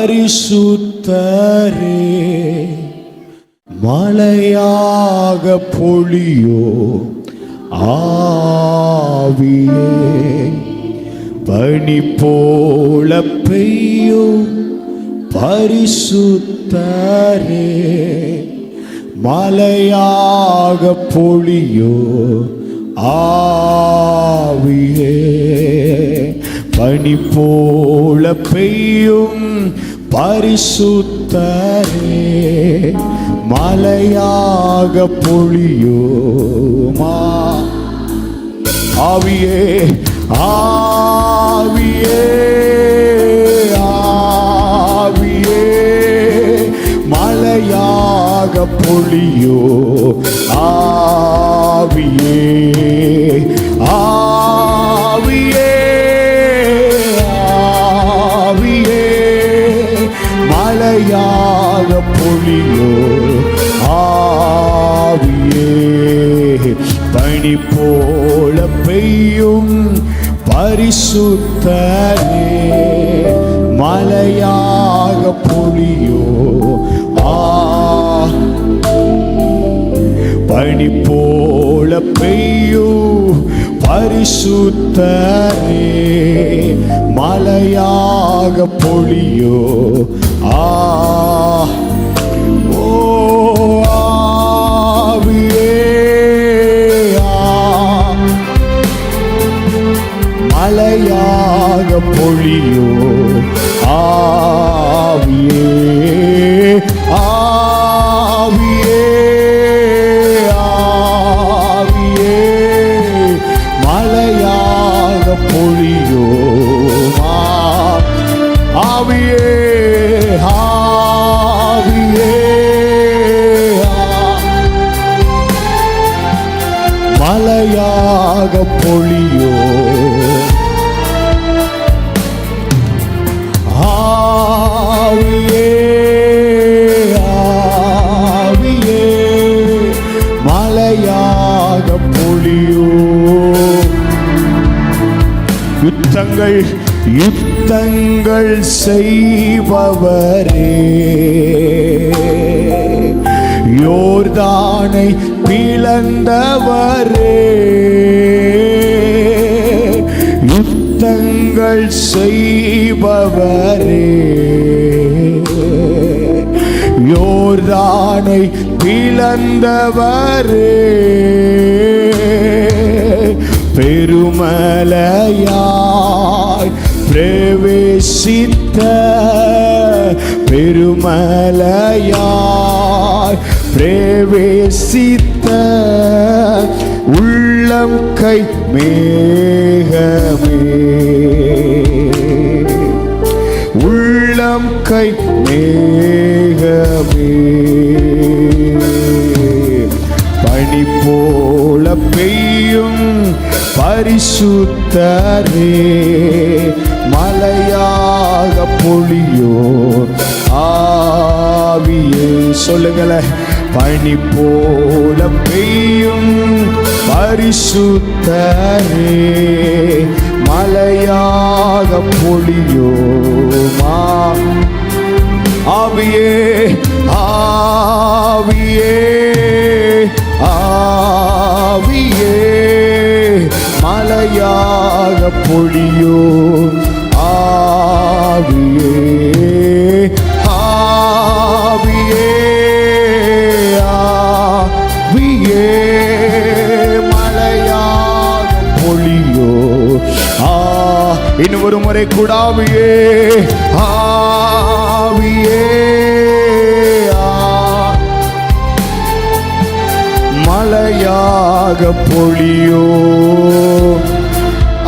பரிசுத்தரே மழையாக பொழியோ ஆவியே பனி போல பெய்யோ பரிசுத்தரே மழையாக பொழியோ ஆவியே பனி போல பெய்யும் பரிசுத்தரே மழையாக பொழியுமா ஆவியே ஆவியே ஆவியே மழையாக பொழியோ ஆவியே ஆவியே மழையாக பொழியோ ஆவியே பனி போல பெய்யும் பரிசுத்தரே மழையாக பொழியோ பனி போல பெய்யும் பரிசுத்தரே மழையாக பொழியோ ஓ ஆவியே மழையாக பொழியோ ஆவியே ஆவியே ஆவியே மழையாக பொழியோ ஆவியே ஆவியே மழையாக பொழியோ ஆவியே ஆவியே மழையாக பொழியோ யுத்தங்கள் செய்பவரே யோர்தானை பிளந்தவரே யுத்தங்கள் செய்பவரே யோர்தானை பிளந்தவரே பெருமலையாய் பிரவேசித்த பெருமலையாய் பிரவேசித்த உள்ளம் கை மேகமே உள்ளம் கை மேகமே பனி போல பெய்யும் பரிசுத்தரே மழையாக பொழியோ ஆவியே சொல்லுங்களேன் பனி போல பெய்யும் பரிசுத்தரே மழையாக பொழியோ ஆவியே ஆவியே ஆவியே மழையாக பொழியோ ஆவியே ஆவியே ஆவியே மழையாக பொழியோ இன்னும் ஒரு முறை கூட ஆவியே ஆவியே மழையாக பொழியோ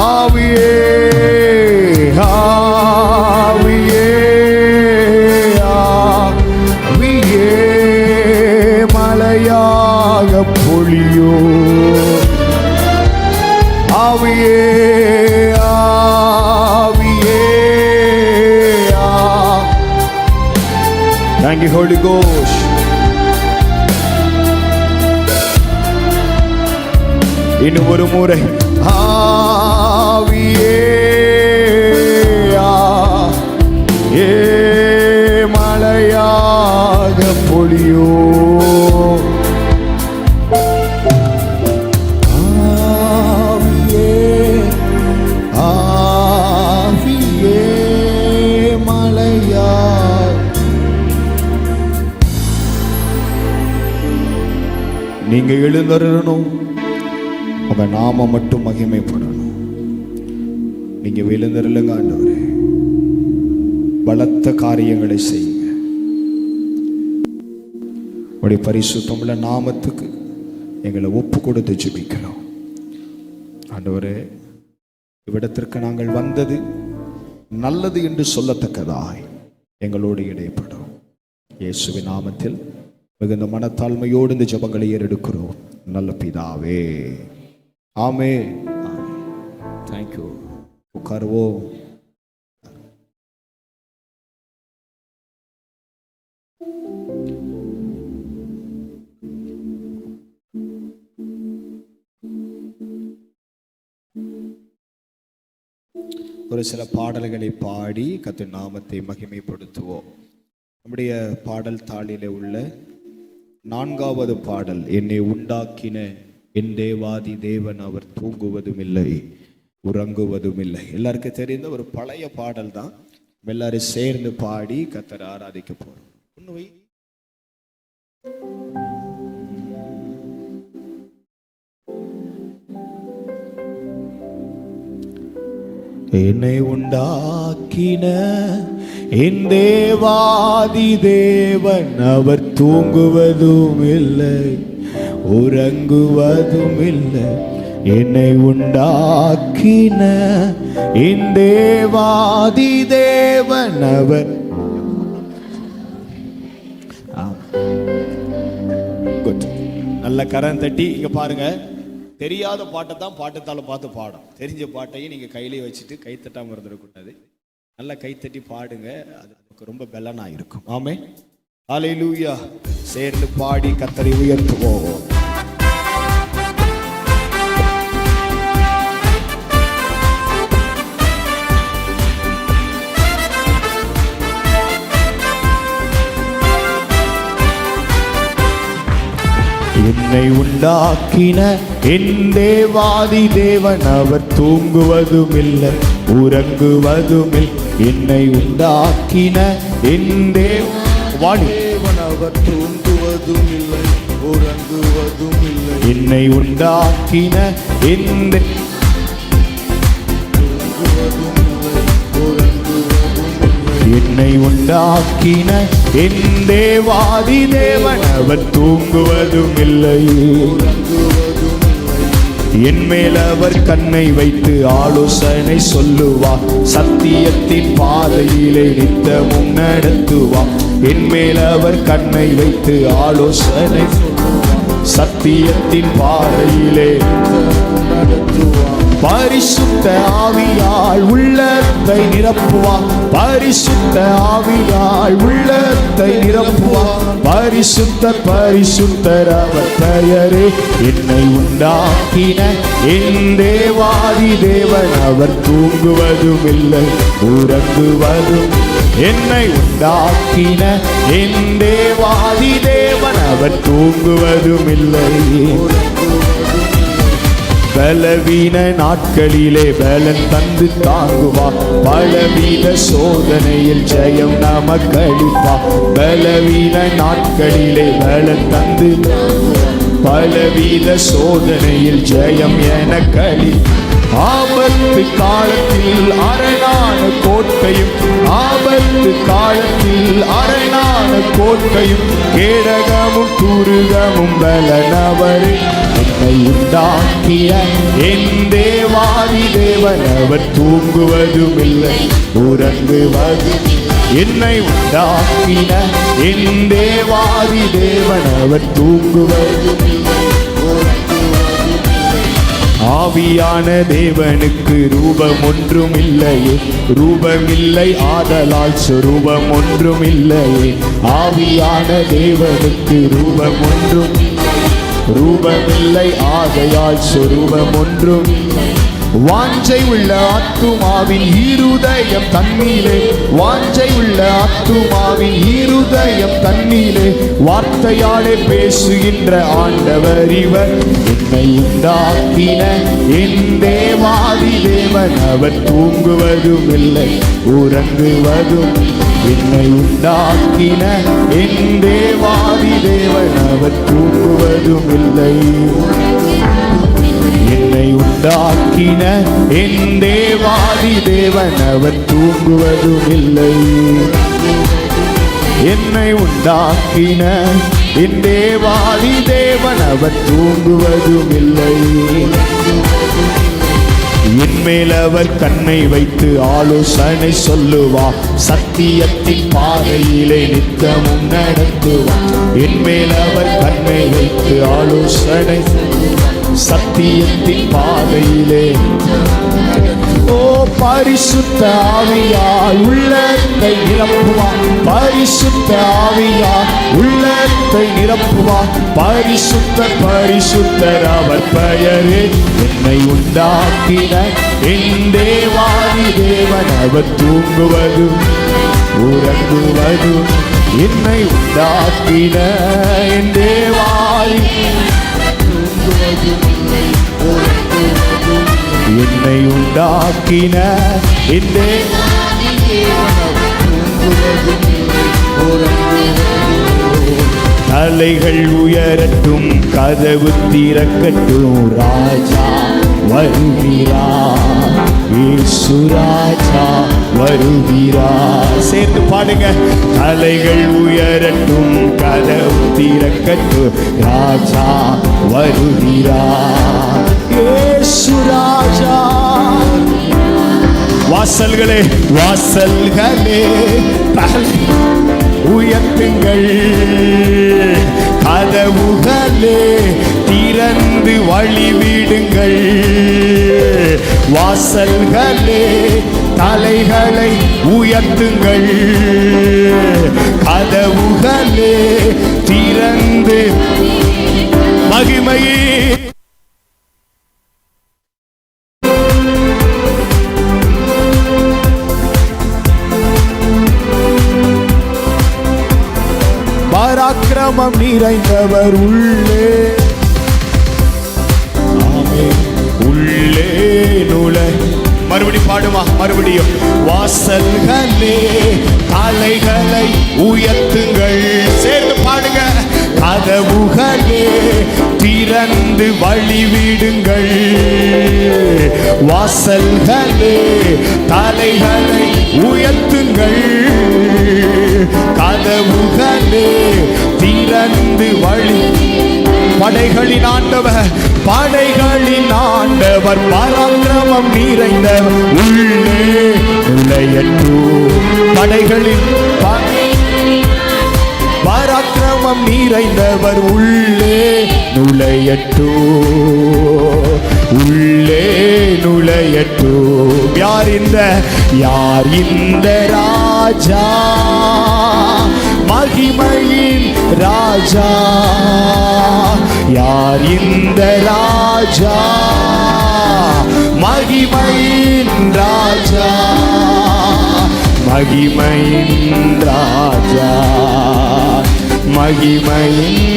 ஆவியே ஆவியே ஆவியே மழையாக பொழியோ ஆவியே ஆவியே Thank you, Holy Ghost. இன்னும் ஒரு முறை ஆவியே நீங்க எழுந்தருளணும், உங்க நாமம் மட்டும் மகிமைப்படணும். நீங்க எழுந்தருளுங்க ஆண்டவரே, பலத்த காரியங்களை செய்யுங்க. உடைய பரிசுத்தமுள்ள நாமத்துக்கு எங்களை ஒப்பு கொடுத்து ஜெபிக்கிறோம் ஆண்டவரே. இவ்விடத்திற்கு நாங்கள் வந்தது நல்லது என்று சொல்லத்தக்கதாய் எங்களோடு இடைப்படும். இயேசுவின் நாமத்தில் மிகுந்த மனத்தாழ்மையோடு இந்த ஜெபங்களை ஏறெடுக்கிறோம் நல்ல பிதாவே, ஆமென். தேங்க்யூ. உட்காருவோம். ஒரு சில பாடல்களை பாடி கர்த்தர் நாமத்தை மகிமைப்படுத்துவோம். நம்முடைய பாடல் தாளிலே உள்ள 4வது பாடல், என்னை உண்டாக்கின என் தேவாதி தேவன் அவர் தூங்குவதும் இல்லை உறங்குவதும் இல்லை. எல்லாருக்கும் தெரிந்த ஒரு பழைய பாடல் தான். எல்லாரும் சேர்ந்து பாடி கர்த்தரை ஆராதிக்க போறோம். உண்மை என்னை உண்டாக்கின என் தேவாதி தேவன் அவர் தூங்குவதும் இல்லை உறங்குவதும் இல்லை. என்னை உண்டாக்கின என் தேவாதி தேவன் அவர். நல்ல கரம் தட்டி இங்க பாருங்க. தெரியாத பாட்டை தான் பாட்டுத்தாள பார்த்து பாடும். தெரிஞ்ச பாட்டையும் நீங்க கையிலேயே வச்சுட்டு கைத்தட்டாம இருந்துடக்கூடாது. நல்லா கைத்தட்டி பாடுங்க, அது ரொம்ப பலனா இருக்கும். ஆமென். ஹல்லேலூயா. சேர்ந்து பாடி கர்த்தரை உயர்த்துவோம். என்னை உண்டாக்கின என் தேவாதி தேவன் அவர் தூங்குவதும் இல்லை உறங்குவதும் இல்லை. என்னை உண்டாக்கின என் தேவன் அவர் தூங்குவதும் இல்லை உறங்குவதும் இல்லை. என்னை உண்டாக்கின என் என்னை உண்டாக்கின என் தேவாதி தேவன் அவர் தூங்குவதும் இல்லை. என் மேல் அவர் கண்ணை வைத்து ஆலோசனை சொல்லுவார், சத்தியத்தின் பாதையிலே நித்தமும் நடத்துவார். என் மேல் அவர் கண்ணை வைத்து ஆலோசனை சத்தியத்தின் பாதையிலே நடத்துவார். பரிசுத்த ஆவியால் உள்ளத்தை நிரப்புவார், பரிசுத்த ஆவியால் உள்ளத்தை நிரப்புவார். பரிசுத்த பரிசுத்தர் அவர் பெயரே. என்னை உண்டாக்கின என் தேவாதி தேவன் அவர் தூங்குவதும் இல்லை உறங்குவதும். என்னை உண்டாக்கின என் தேவாதி தேவன் அவர் தூங்குவதும் இல்லை. பலவீன நாட்களிலே பலன் தந்து தாங்குவார், பலவீன சோதனையில் ஜெயம் நமக்களிப்பார். பலவீன நாட்களிலே பலன் தந்து பலவீன சோதனையில் ஜெயம் எனக்களிப்பார். ஆபத்து காலத்தில் அரணான கோட்டையும், ஆபத்து காலத்தில் அரணான கோட்டையும், கேடகமும் துருகமும் பலனவரே. என்னை உண்டாக்கிய என் தேவாதி தேவன் அவர் தூங்குவதும் இல்லை உறங்குவதும். என்னை உண்டாக்கின என் தேவாதி தேவன் அவர் தூங்குவதும் இல்லை. ஆவியான தேவனுக்கு ரூபம் ஒன்றும் இல்லையே, ரூபமில்லை ஆதலால் சொரூபம் ஒன்றும் இல்லையே. ஆவியான தேவனுக்கு ரூபம் ஒன்றும் ரூபமில்லை ஆகையால் சொரூபம் ஒன்றும். வாஞ்சை உள்ள ஆத்துமாவின் இருதயம் தண்ணீரே, வாஞ்சை உள்ள ஆத்துமாவின் இருதயம் தண்ணீரே, வார்த்தையாலே பேசுகின்ற ஆண்டவர் இவர். என்னை உண்டாக்கின என் தேவாதி தேவன், அவர் தூங்குவதும் இல்லை உறங்குவதும். என்னை உண்டாக்கின என் தேவாதி தேவன், அவர் தூங்குவதும் இல்லை. என்னை உண்டாக்கின என் தேவாதி தேவன், அவர் தூங்குவதும் இல்லை. என்னை உண்டாக்கின என் தேவாதி தேவன், அவர் தூங்குவதும் இல்லை. என்மேல் அவர் கண்ணை வைத்து ஆலோசனை சொல்லுவார், சத்தியத்தின் பாதையிலே நித்தமும் நடத்துவார். என்மேல் அவர் கண்ணை வைத்து ஆலோசனை, சத்தியத்தின் பாதையிலே. ஓ பரிசுத்த ஆவியால் உள்ளத்தை நிரப்புவார், பரிசுத்த ஆவியால் உள்ளத்தை நிரப்புவார். பரிசுத்தர் பரிசுத்தர் அவர் பெயரே. என்னை உண்டாக்கின என் தேவாதி தேவன், அவர் தூங்குவதும் உறங்குவதும். என்னை உண்டாக்கின என் தேவாதி என்னை உண்டாக்கின என் தேவாதி தேவன், தலைகள் உயரட்டும், கதவு திறக்கட்டும், ராஜா வருகிறார், இயேசு ராஜா வருகிறார். சேர்ந்து பாடுங்க. தலைகள் உயரட்டும், கதவு திறக்கட்டும், ராஜா வருகிறார், இயேசு ராஜா. வாசல்களே வாசல்களே உயர்த்துங்கள், கதவுகளே திறந்து வழிவிடுங்கள். வாசல்களே தலைகளை உயர்த்துங்கள், கதவுகளே திறந்து மகிமையே. பராக்கிரமம் நிறைந்தவர் உள்ளே, உள்ளே நுழை. மறுபடி பாடுமா, மறுபடியும். வாசல்களே தலைகளை உயர்த்துங்கள், சேர்ந்து பாடுங்க. கதவுகளே திறந்து வழிவிடுங்கள். வாசல்களே தலைகளை உயர்த்துங்கள், கதவுகளே திறந்து வழி. படைகளின் ஆண்டவர், படைகளின் ஆண்டவர், பராக்கிரமம் நிறைந்தவர் உள்ளே நுழையட்டும். படைகளின் பராக்கிரமம் நிறைந்தவர் உள்ளே நுழையட்டும், உள்ளே நுழையட்டும். யார் இந்த ராஜா, மகிமையின் ராஜா. யார் இந்த ராஜா, மகிமையின் ராஜா, மகிமையின் ராஜா, மகிமையின்.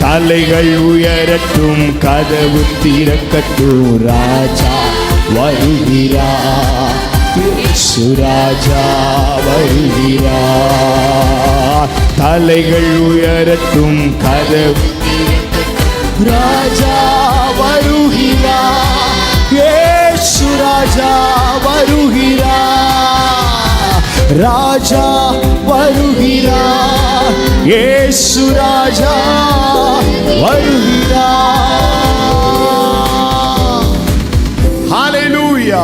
தலைகள் உயரட்டும், கதவு திறக்கட்டும், ராஜா வருகிறார், இயேசு ராஜா வருகிறார். தலைகள் உயரட்டும், கதவு, ராஜா வருகிறார், இயேசு ராஜா வருகிறார், ராஜா வருகிறார், இயேசு ராஜா வருகிறார். ஹல்லேலூயா.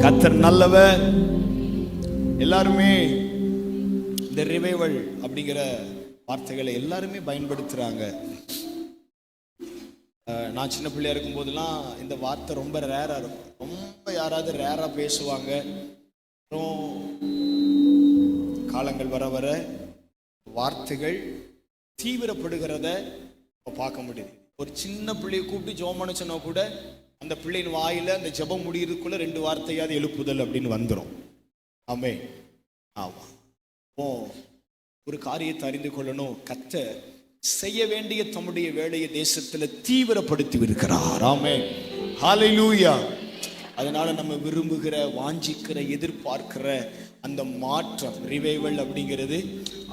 கர்த்தர் நல்லவர். எல்லாருமே இந்த ரிவைவல் அப்படிங்கிற வார்த்தைகளை எல்லாருமே பயன்படுத்துறாங்க. நான் சின்ன பிள்ளையா இருக்கும் போதெல்லாம் இந்த வார்த்தை ரொம்ப ரேரா இருக்கும். ரொம்ப யாராவது ரேரா பேசுவாங்க. அப்புறம் காலங்கள் வர வர வார்த்தைகள் தீவிரப்படுகிறத பார்க்க முடியுது. ஒரு சின்ன பிள்ளையை கூப்பிட்டு ஜெபம் பண்ண சொன்னா கூட அந்த பிள்ளையின் வாயில அந்த ஜெபம் முடியறதுக்குள்ள 2 வார்த்தையாவது எழுப்புதல் அப்படின்னு வந்துடும். ஆமே. ஆமா. ஒரு காரியத்தை அறிந்து கொள்ளணும். கர்த்தர் செய்ய வேண்டிய தம்முடைய வேலையை தேசத்துல தீவிரப்படுத்தி இருக்கிறார். ஆமே. ஹல்லேலூயா. அதனால நம்ம விரும்புகிற, வாஞ்சிக்கிற, எதிர்பார்க்கிற அந்த மாற்றம், ரிவைவல் அப்படிங்கிறது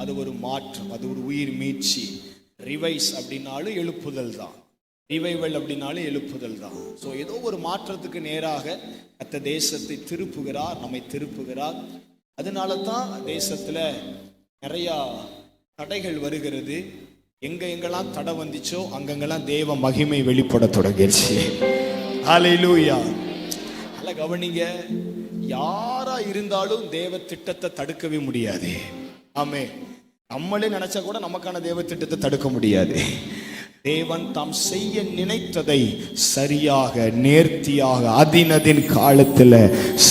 அது ஒரு மாற்றம், அது ஒரு உயிர் மீட்சி. ரிவைஸ் அப்படின்னாலும் எழுப்புதல் தான், ரிவைவல் அப்படின்னாலும் எழுப்புதல் தான். ஸோ ஏதோ ஒரு மாற்றத்துக்கு நேராக கர்த்தர் தேசத்தை திருப்புகிறார், நம்மை திருப்புகிறார். அதனால தான் தேசத்துல நிறையா தடைகள் வருகிறது. எங்கெல்லாம் தடை வந்துச்சோ அங்கெல்லாம் தேவ மகிமை வெளிப்பட தொடங்கிடுச்சு. ஹல்லேலூயா. நல்ல கவனிங்க, யாரா இருந்தாலும் தேவ திட்டத்தை தடுக்கவே முடியாது. ஆமே. நம்மளே நினைச்சா கூட நமக்கான தேவ திட்டத்தை தடுக்க முடியாது. தேவன் தாம் செய்ய நினைத்ததை சரியாக, நேர்த்தியாக, அதினதின் காலத்துல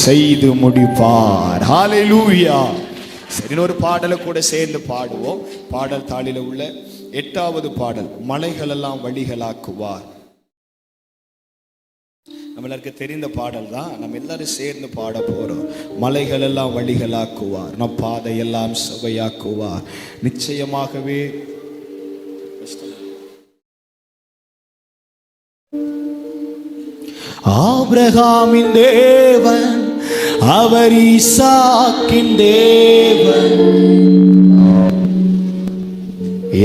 செய்து முடிப்பார். ஹல்லேலூயா. சரி, ஒரு பாடலை கூட சேர்ந்து பாடுவோம். பாடல் தாளில உள்ள 8வது பாடல், மலைகள் எல்லாம் வழிகளாக்குவார். நம்மளுக்கு தெரிந்த பாடல் தான், நம்ம எல்லாரும் சேர்ந்து பாட போறோம். மலைகள் எல்லாம் வழிகளாக்குவார், நம் பாதையெல்லாம் சுவையாக்குவார். நிச்சயமாகவே ஆபிரகாமின் தேவன் அவர் ஈசாக்கின் தேவன்,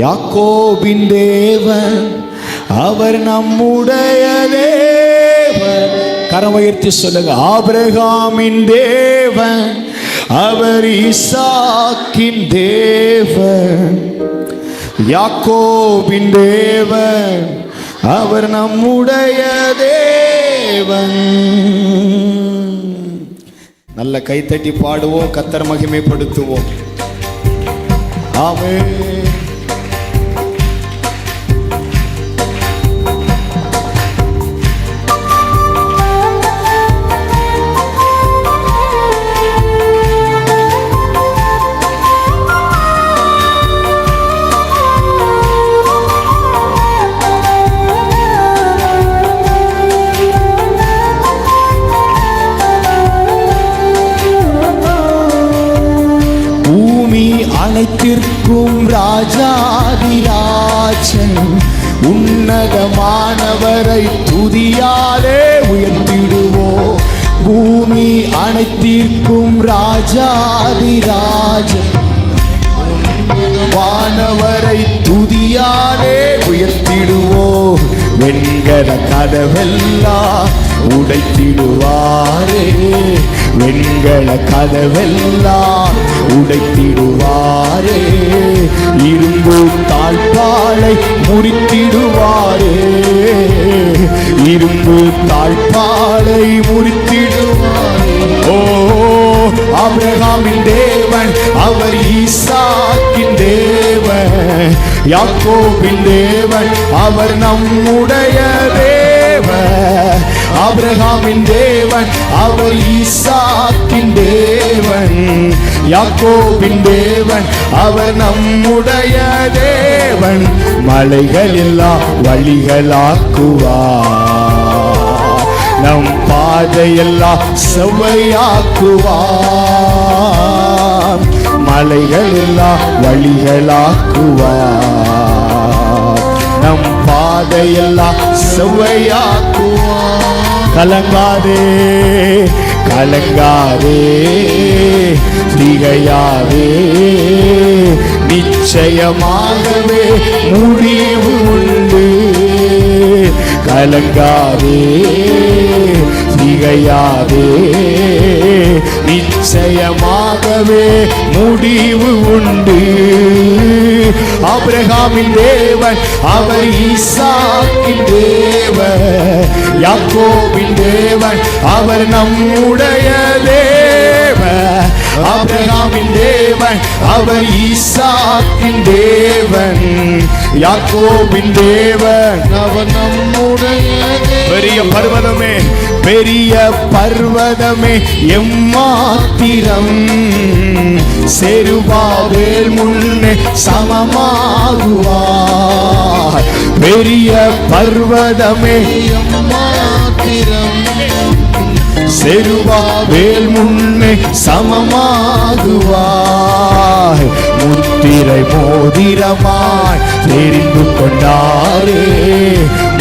யாக்கோபின் தேவன் அவர் நம்முடைய தேவன். கரம் உயர்த்தி சொல்லுங்க. ஆபிரகாமின் தேவன் அவர் ஈசாக்கின் தேவன், யாக்கோபின் தேவன் அவர் நம்முடைய தேவன். நல்ல கைத்தட்டி பாடுவோம், கர்த்தர் மகிமைப்படுத்துவோம். ஆமென். அனைத்திற்கும் ராஜாதிராஜன், உன்னதமானவரை துதியாலே உயர்த்திடுவோம். பூமி அனைத்திற்கும் ராஜாதிராஜன், வானவரை துதியாலே உயர்த்திடுவோம். வெண்கல கதவெல்லாம் உடைத்திடுவாரே, வெண்கல கதவெல்லாம் உடைத்திடுவாரே. இரும்பு தாழ்பாளை முறித்திடுவாரே, இரும்பு தாழ்பாளை முறித்திடுவாரே. ஓ, ஆபிரகாமின் தேவன் அவர் ஈசாக்கின் தேவன், யாக்கோபின் தேவன் அவர் நம்முடைய தேவன். ஆபிரகாமின் தேவன் அவர் ஈசாக்கின் தேவன், யாக்கோபின் தேவன் அவர் நம்முடைய தேவன். மலைகள் எல்லாம் வழிகளாக்குவார், நம் பாதையெல்லாம் செவ்வையாக்குவார். மலைகள் எல்லாம் வழிகளாக்குவார், நம் பாதையெல்லாம் செவ்வையாக்குவார். கலங்காதே கலங்காதே திகையாதே, நிச்சயமாகவே முடிவு உண்டு. கலங்காதே திகையாதே, நிச்சயமாகவே முடிவு உண்டு. ஆபிரகாமின் தேவன் அவர் ஈசாக்கின் தேவன், யாக்கோபின் தேவன் அவர் நம்முடைய தேவன். ஆபிரகாமின் தேவன் அவர் ஈசாக்கின் தேவன், யாக்கோபின் தேவன் அவர் நம்முடைய தேவன். பெரிய பர்வதமே, பெரிய பர்வதமே எம்மாத்திரம், செருபாபேல் முன்னே சமமாகுவாய். பெரிய பர்வதமே மாத்திரம் செருபாபேல் முன்னே சமமாகுவாய். முத்திரை மோதிரமாய் தெரிந்து கொண்டாரே,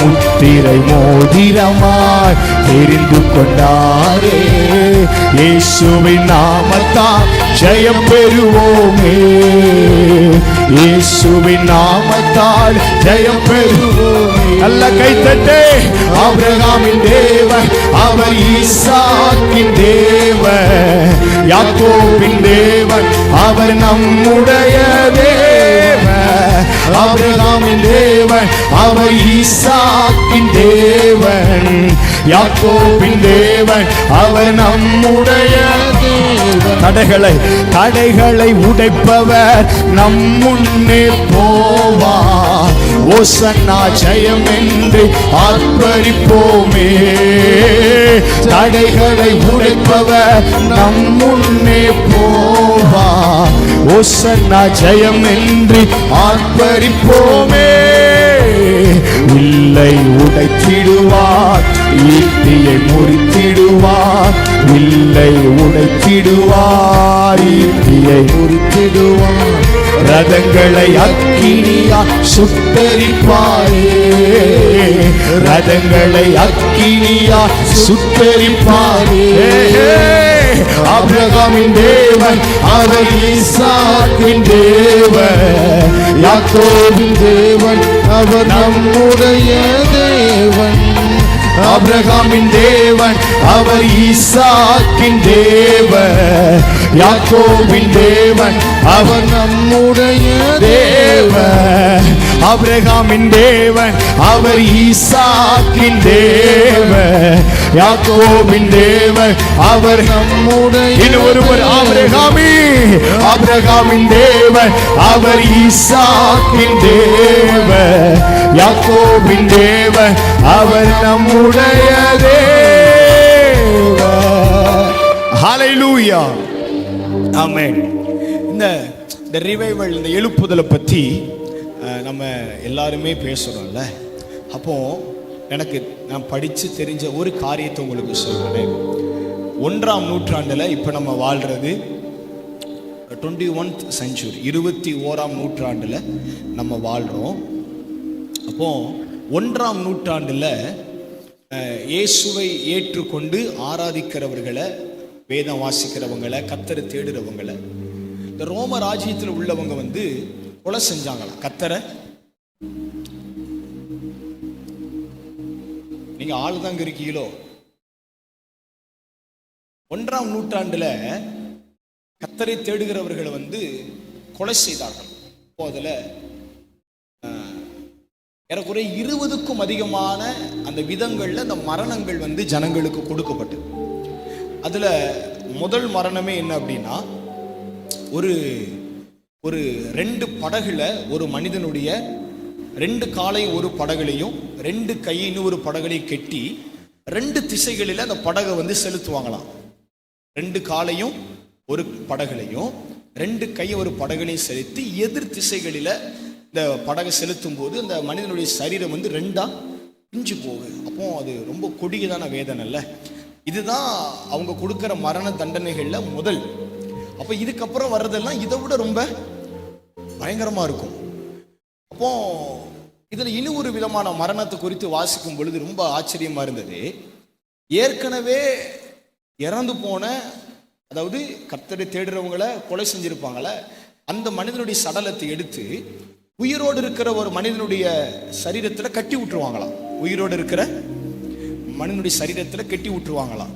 முத்திரை மோதிரமாய் தெரிந்து கொண்டாரே. இயேசுவின் நாமத்தால் ஜெயம் பெறுவோமே, இயேசுவின் நாமத்தால் ஜெயம் பெறுவோமே. நல்ல கைத்தட்டே. ஆபிரகாமின் தேவன் அவர் ஈசாக்கின் தேவன், யாக்கோபின் தேவன் அவர் நம்முடைய தேவன். ஆபிரகாமின் தேவன் அவர் ஈசாக்கின் தேவன், யாக்கோபின் தேவன் அவர் நம்முடைய தேவன். தடைகளை உடைப்பவர் நம் முன்னே போவார். ஓசன்னா ஜெயம் என்று ஆர்ப்பரிப்போமே. தடைகளை உடைப்பவர் நம் முன்னே போவார். ஓசன்னா ஜெயம் என்று ஆர்ப்பரிப்போமே. வில்லை உடைத்திடுவார், ஈட்டியை முறித்திடுவார். வில்லை உடைத்திடுவார், ஈட்டியை முறித்திடுவார். ரதங்களை அக்கினியா சுட்டரிப்பாரே, ரதங்களை அக்கினியா சுட்டரிப்பாரே. ஆபிரகாமின் தேவன் அவர் ஈசாக்கின் தேவன், யாக்கோபின் தேவன் அவர் நம்முடைய தேவன். ஆபிரகாமின் தேவன் அவர் ஈசாக்கின் தேவன், யாக்கோபின் தேவன் அவர் நம்முடைய தேவன். ஆபிரகாமின் தேவன் அவர் ஈசாக்கின் தேவன், யாக்கோபின் தேவன் அவர் நம்முடைய. ஒருவர் ஆபிரகாமின் தேவன் அவர் ஈசாக்கின் தேவன், யாக்கோபின் தேவன் அவர் நம்முடைய தேவன். ஹல்லேலூயா, ஆமென். இந்த ரிவைவல், இந்த எழுப்புதலை பற்றி நம்ம எல்லாருமே பேசுகிறோம்ல. அப்போ எனக்கு நான் படித்து தெரிஞ்ச ஒரு காரியத்தை உங்களுக்கு சொல்கிறேன். 1ஆம் நூற்றாண்டில் இப்போ நம்ம வாழ்கிறது 21th century, 21ஆம் நூற்றாண்டில் நம்ம வாழ்கிறோம். அப்போ 1ஆம் நூற்றாண்டில் இயேசுவை ஏற்றுக்கொண்டு ஆராதிக்கிறவர்களை, வேதம் வாசிக்கிறவங்களை, கர்த்தரை தேடுறவங்களை இந்த ரோம ராஜ்யத்தில் உள்ளவங்க கொலை செஞ்சாங்களாம். கர்த்தரை நீங்க ஆள் தாங்க இருக்கீங்களோ. 1ஆம் நூற்றாண்டுல கர்த்தரை தேடுகிறவர்களை கொலை செய்தார்கள். அதுல ஏறக்குறைய 20க்கும் அதிகமான அந்த விதங்கள்ல அந்த மரணங்கள் ஜனங்களுக்கு கொடுக்கப்பட்டது. அதுல முதல் மரணமே என்ன அப்படின்னா, ஒரு 2 படகுல ஒரு மனிதனுடைய 2 காலையும் ஒரு படகுலையும் 2 கையின் ஒரு படகுலையும் கெட்டி 2 திசைகளில் அந்த படகை செலுத்துவாங்களாம். 2 காலையும் ஒரு படகுலையும் 2 கையை ஒரு படகுலையும் செலுத்தி எதிர் திசைகளில் இந்த படகை செலுத்தும் போது அந்த மனிதனுடைய சரீரம் 2ஆ பிஞ்சு போகுது. அப்போ அது ரொம்ப கொடியதான வேதனை இல்லை. இதுதான் அவங்க கொடுக்குற மரண தண்டனைகள்ல முதல். அப்போ இதுக்கப்புறம் வர்றதெல்லாம் இதை விட ரொம்ப பயங்கரமா இருக்கும். அப்போ இதுல இன்னும் ஒரு விதமான மரணத்தை குறித்து வாசிக்கும் பொழுது ரொம்ப ஆச்சரியமா இருந்தது. ஏற்கனவே இறந்து போன, அதாவது கர்த்தரை தேடுறவங்களை கொலை செஞ்சிருப்பாங்கள, அந்த மனிதனுடைய சடலத்தை எடுத்து உயிரோடு இருக்கிற ஒரு மனிதனுடைய சரீரத்துல கட்டி விட்டுருவாங்களாம். உயிரோடு இருக்கிற மனிதனுடைய சரீரத்துல கட்டி விட்டுருவாங்களாம்.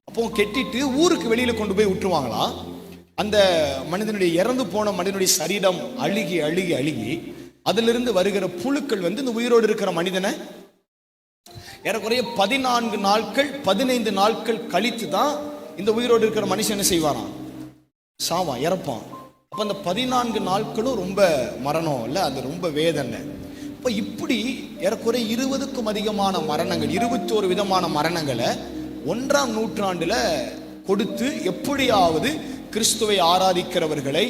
அப்போ கெட்டிட்டு ஊருக்கு வெளியில கொண்டு போய் விட்டுருவாங்களாம். அந்த மனிதனுடைய இறந்து போன மனிதனுடைய சரீரம் அழுகி அழுகி அழுகி அதிலிருந்து வருகிற புழுக்கள் இந்த உயிரோடு இருக்கிற மனிதனை ஏறக்குறைய 14 நாட்கள் 15 நாட்கள் கழித்து தான் இந்த உயிரோடு இருக்கிற மனுஷன் என்ன செய்வாராம், சாவான், இறப்பான். அப்போ அந்த 14 நாட்களும் ரொம்ப மரணம் இல்லை, அது ரொம்ப வேதனை. இப்போ இப்படி ஏறக்குறைய 20க்கும் அதிகமான மரணங்கள், 21 விதமான மரணங்களை 1ஆம் நூற்றாண்டுல கொடுத்து எப்படியாவது கிறிஸ்துவை ஆராதிக்கிறவர்களை,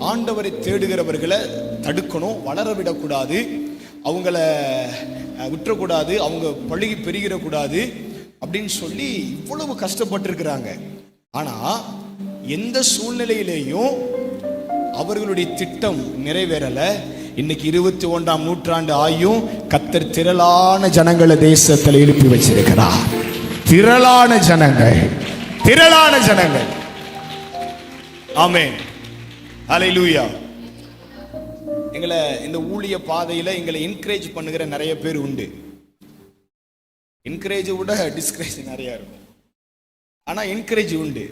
ஆண்டவரை தேடுகிறவர்களை தடுக்கணும், வளர விடக்கூடாது, அவங்கள விட்டுறக்கூடாது, அவங்க பழுகி பெருகிடக்கூடாது அப்படின்னு சொல்லி இவ்வளவு கஷ்டப்பட்டிருக்கிறாங்க. ஆனா எந்த சூழ்நிலையிலேயும் அவர்களுடைய திட்டம் நிறைவேறல. இன்னைக்கு 21ஆம் நூற்றாண்டு ஆயும் கர்த்தர் திரளான ஜனங்களை தேசத்தில் எழுப்பி வச்சிருக்கிறார். திரளான ஜனங்கள். ஆமென், ஹல்லேலூயா. எங்களை இந்த ஊழிய பாதையில எங்களை என்கரேஜ் பண்ணுகிற நிறைய பேர் உண்டு. என்கரேஜ் விட டிஸ்கரேஜ் நிறைய இருக்கும். ஆனா என்கரேஜ் உண்டு.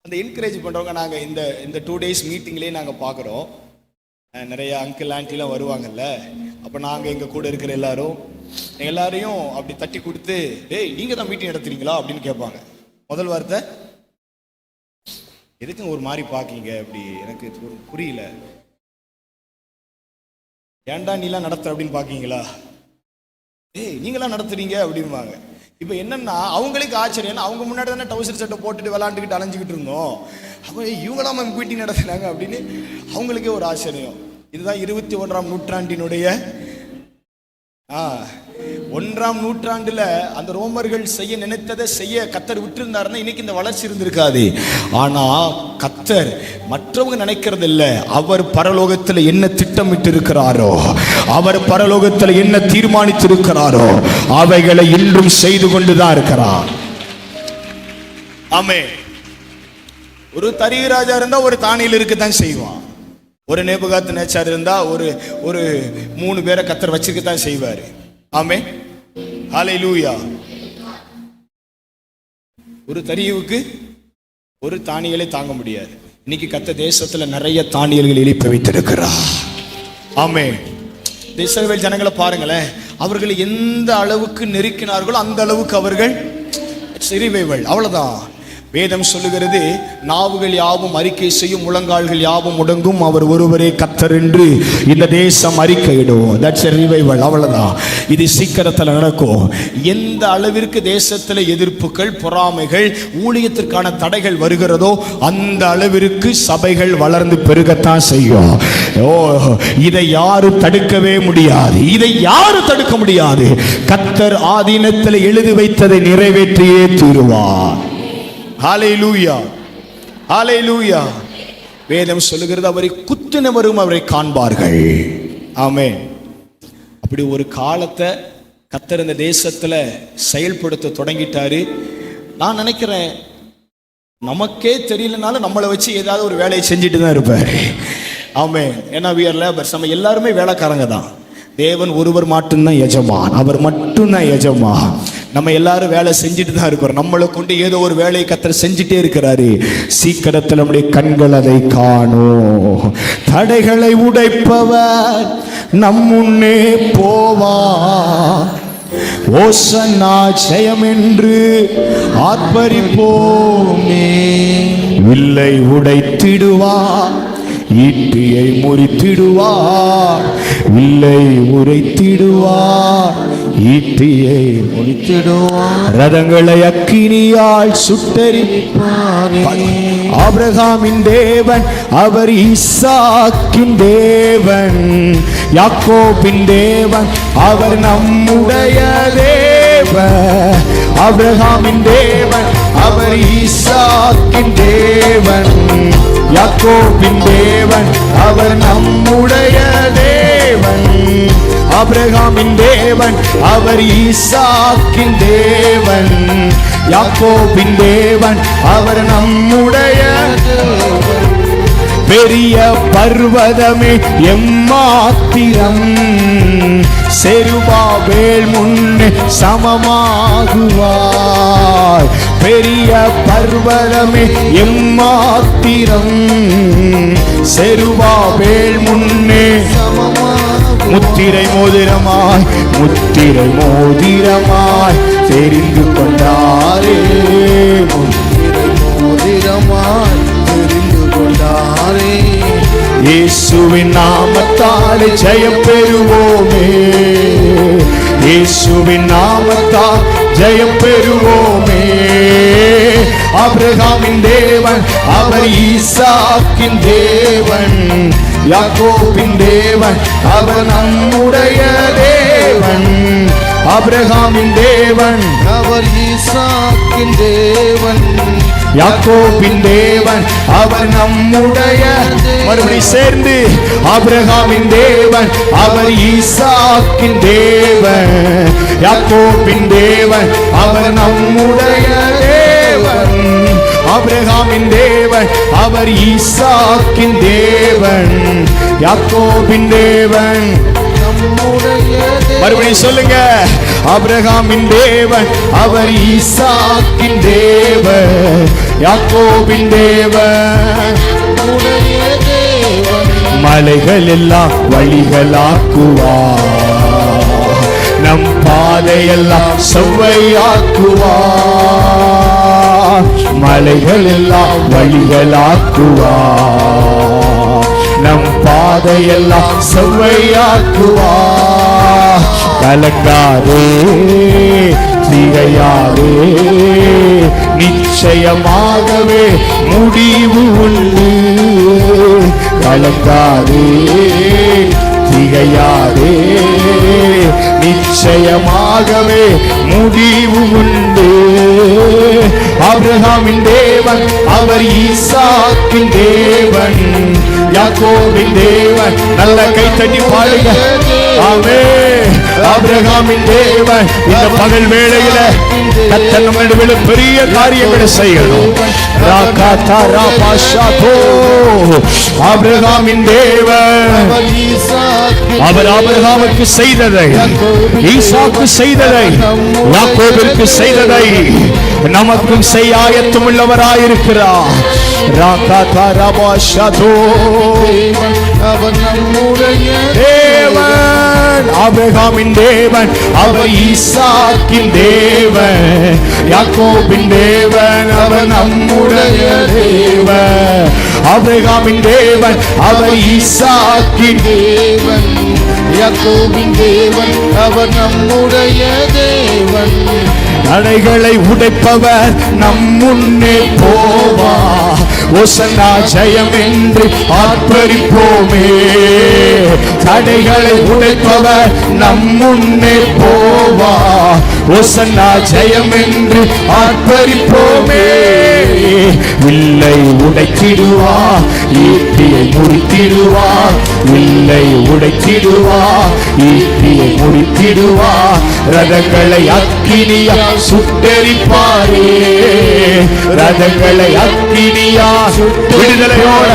அந்த என்கரேஜ் பண்றவங்க நாங்க இந்த 2 days மீட்டிங்லயே நாங்க பாக்குறோம். நிறைய அங்கிள் ஆண்டிலாம் வருவாங்கல்ல. அப்ப நாங்க எங்க கூட இருக்கிற எல்லாரையும் அப்படி தட்டி கொடுத்து, டேய் நீங்க தான் மீட்டிங் நடத்துறீங்களா அப்படின்னு கேட்பாங்க. முதல் வார்த்தை, எதுக்கு ஒரு மாதிரி பாக்கீங்க அப்படி, எனக்கு புரியல, ஏன்டா நீலாம் நடத்துற அப்படின்னு பாக்கீங்களா, ஏய் நீங்களாம் நடத்துறீங்க அப்படின்பாங்க. இப்போ என்னன்னா அவங்களுக்கு ஆச்சரியம், அவங்க முன்னாடி தானே டவுசர் சட்டை போட்டுட்டு விளாண்டுக்கிட்டு அலைஞ்சிக்கிட்டு இருந்தோம், அப்போ இவங்களாம் மீட்டிங் நடத்துனாங்க அப்படின்னு அவங்களுக்கே ஒரு ஆச்சரியம். இதுதான் 21ஆம் நூற்றாண்டினுடைய 1ஆம் நூற்றாண்டுல அந்த ரோமர்கள் செய்ய நினைத்ததை செய்ய கர்த்தர் விட்டிருந்தாருன்னா இன்னைக்கு இந்த வளர்ச்சி இருந்திருக்காது. ஆனா கர்த்தர் மற்றவங்க நினைக்கிறது இல்ல, அவர் பரலோகத்துல என்ன திட்டமிட்டு இருக்கிறாரோ, அவர் பரலோகத்துல என்ன தீர்மானித்திருக்கிறாரோ அவைகளை இன்றும் செய்து கொண்டுதான் இருக்கிறார். ஆமென். ஒரு தரிகராஜா இருந்தா ஒரு தானியில் இருக்கத்தான் செய்வான். ஒரு நேபுகாத் நேச்சார் இருந்தா ஒரு 3 பேரை கர்த்தர் வச்சிருக்கத்தான் செய்வாரு. ஆமென், ஹல்லேலூயா. ஒரு தரியுவுக்கு ஒரு தானியலை தாங்க முடியாது. இன்னைக்கு கர்த்தர் தேசத்துல நிறைய தானியல்கள் எழுப்பி வைத்திருக்கிறார். ஆமென். இஸ்ரவேல் ஜனங்களை பாருங்களேன், அவர்கள் எந்த அளவுக்கு நெருக்கினார்களோ அந்த அளவுக்கு அவர்கள் ரிவைவல். அவ்வளவுதான். வேதம் சொல்லுகிறது, நாவுகள் யாவும் அறிக்கை செய்யும், முழங்கால்கள் யாவும் முடங்கும், அவர் ஒருவரே கர்த்தர் என்று இந்த தேசம் அறிக்கையிடும். That's a revival. அவ்வளவுதான். இது சீக்கிரத்தில் நடக்கும். எந்த அளவிற்கு தேசத்தில் எதிர்ப்புகள், பொறாமைகள், ஊழியத்திற்கான தடைகள் வருகிறதோ அந்த அளவிற்கு சபைகள் வளர்ந்து பெருகத்தான் செய்யும். இதை யாரும் தடுக்கவே முடியாது. கர்த்தர் ஆதீனத்தில் எழுதி வைத்ததை நிறைவேற்றியே தீருவார். ஹல்லேலூயா, ஹல்லேலூயா. வேதம் சொல்லுகிறது, அவரை குத்தினவரும் அவரை காண்பார்கள். ஆமென். அப்படி ஒரு காலத்தை கர்த்தர் இந்த தேசத்துல செயல்படுத்த தொடங்கிட்டாரு. நான் நினைக்கிறேன், நமக்கே தெரியலனாலும் நம்மளை வச்சு ஏதாவது ஒரு வேலையை செஞ்சுட்டு தான் இருப்பாரு. ஆமென். ஏன்னா we are laborers. நம்ம எல்லாருமே வேலைக்காரங்க தான். தேவன் ஒருவர் மட்டும்தான் எஜமான், அவர் மட்டும்தான் எஜமான். நம்ம எல்லாரும் வேலை செஞ்சுட்டு தான் இருக்கிறோம். நம்மளை கொண்டு ஏதோ ஒரு வேலையை கர்த்தர் செஞ்சுட்டே இருக்கிறாரு. சீக்கிரத்தில் நம்முடைய கண்கள் அதை காணும். தடைகளை உடைப்பவர் நம் முன்னே போவார். ஓசன்னா ஜெயம் என்று ஆர்ப்பரிப்போமே. வில்லை உடைத்திடுவார், ஈட்டியை முறித்திடுவார். வில்லை உரைத்திடுவார், ஈட்டியை முறித்திடுவார். ரதங்களை அக்கினியால் சுட்டெரிப்பார். ஆபிரகாமின் தேவன் அவர் ஈசாக்கின் தேவன். யாக்கோபின் தேவன் அவர் நம்முடைய தேவன். ஆபிரகாமின் தேவன் அவர் ஈசாக்கின் தேவன். யாக்கோபின் தேவன் அவர் நம்முடைய தேவன். ஆபிரகாமின் தேவன் அவர் ஈசாக்கின் தேவன். யாக்கோபின் தேவன் அவர் நம்முடைய தேவன். பெரிய பர்வதமே எம்மாத்திரம், செருபாபேல் முன்னே சமமாகுவார். பெரிய பர்வதமே எம்மாத்திரம், செருபாபேல் முன்னே முத்திரை மோதிரமாய் தெரிந்து கொண்டாரே. முத்திரை மோதிரமாய் தெரிந்து கொண்டாரே. இயேசுவின் நாமத்தால் ஜெயம் பெறுவோமே. இயேசுவின் நாமத்தால் ஜெயம் பெறுவோமே. ஆபிரகாமின் தேவன், அவர் ஈசாக்கின் தேவன், யாக்கோபின் தேவன், அவர் நம்முடைய தேவன். ஆபிரகாமின் தேவன், அவர் ஈசாக்கின் தேவன், யாக்கோபின் தேவன், அவர் நம்முடைய. மறுபடியும் சேர்ந்து, ஆபிரகாமின் தேவன், அவர் ஈசாக்கின் தேவன், யாக்கோபின் தேவன், அவர் நம்முடைய தேவன். ஆபிரகாமின் தேவன், அவர் ஈசாக்கின் தேவன், யாக்கோபின் தேவன், நம்முடைய தேவன். மறுபடியும் சொல்லுங்க, ஆபிரகாமின் தேவன், அவர் ஈசாக்கின் தேவன், யாக்கோபின் தேவன், நம்முடைய தேவன். மலைகள் எல்லாம் வழிகளாக்குவார், நம் பாதையெல்லாம் செவ்வையாக்குவார். மலைகள் எல்லாம் வழிகளாக்குவார், நம் பாதையெல்லாம் செவ்வையாக்குவார். கலங்காதே, திகையாதே, நிச்சயமாகவே முடிவு உண்டு. கலங்காதே, திகையாதே, நிச்சயமாகவே முடிவு உண்டு. ஆபிரகாமின் தேவன், அவர் ஈசாக்கின் தேவன், யாக்கோபின் தேவன். நல்ல கைத்தட்டி பாடுங்க. ஆமென். ஆபிரகாமின் தேவன், இந்த பகல் வேளையில கர்த்தர் நம்ம நடுவில் பெரிய காரியங்களை செய்யணும். ஆபிரகாமின் தேவன், அவர் ஆபிரகாமுக்கு செய்ததை, ஈசாக்கு செய்ததை, யாக்கோபிற்கு செய்ததை நமக்கும் செய்ய ஆயத்தம் உள்ளவராயிருக்கிறார். அவர் நம்முடைய தேவன், ஆபிரகாமின் தேவன், அவர் ஈசாக்கின் தேவன், யாக்கோபின் தேவன், அவர் நம்முடைய தேவன். ஆபிரகாமின் தேவன், அவர் ஈசாக்கின் தேவன், யாக்கோபின் தேவன், அவர் நம்முடைய தேவன். தடைகளை உடைப்பவர் நம் முன்னே போவார். ஓசன்னா ஜெயம் என்று ஆர்ப்பரிப்போமே. தடைகளை உடைப்பவர் நம் முன்னே போவார். ஓசன்னா ஜெயம் என்று ஆர்ப்பரிப்போமே. வில்லை உடைத்திடுவார், ஈட்டியை முறித்திடுவார். வில்லை உடைத்திடுவார், ஈட்டியை முறித்திடுவார். ரதங்களை அக்கினியா சுட்டெரிப்பாரே. ரதங்களை அக்கினியா விடுதலையோட.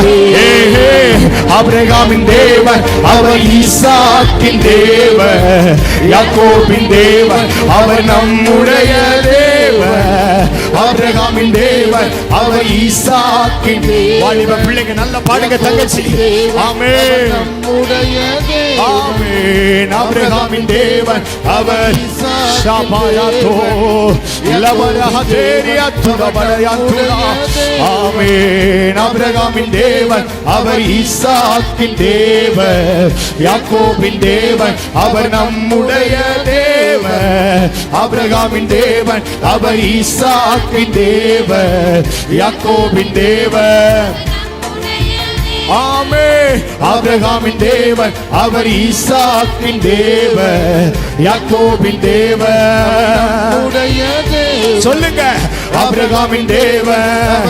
ஆபிரகாமின் தேவன், அவர் ஈசாக்கின் தேவன், யாக்கோபின் தேவன், அவர் நம்முடைய தேவன். ஆபிரகாமின் தேவன், அவர் ஈசாக்கின் தேவன். வாலிப பிள்ளைங்க நல்ல பாடுங்க தங்கச்சி. ஆமென், நம்முடைய தேவன். ஆமென். ஆபிரகாமின் தேவன், அவர் ஷபாயாத்தோ லவரஹதேரியாத்துரபரயாத்துரா. ஆமென். ஆபிரகாமின் தேவன், அவர் ஈசாக்கின் தேவன், யாக்கோபின் தேவன், அவர் நம்முடைய தேவன். ஆபிரகாமின் தேவன், அவர் ஈசாக்கின் தேவன், யாக்கோபின் தேவன். ஆமென். ஆபிரகாமின் தேவன், அவர் ஈசாக்கின் தேவன், யாக்கோபின் தேவன். சொல்லுங்க, ஆபிரகாமின் தேவன்,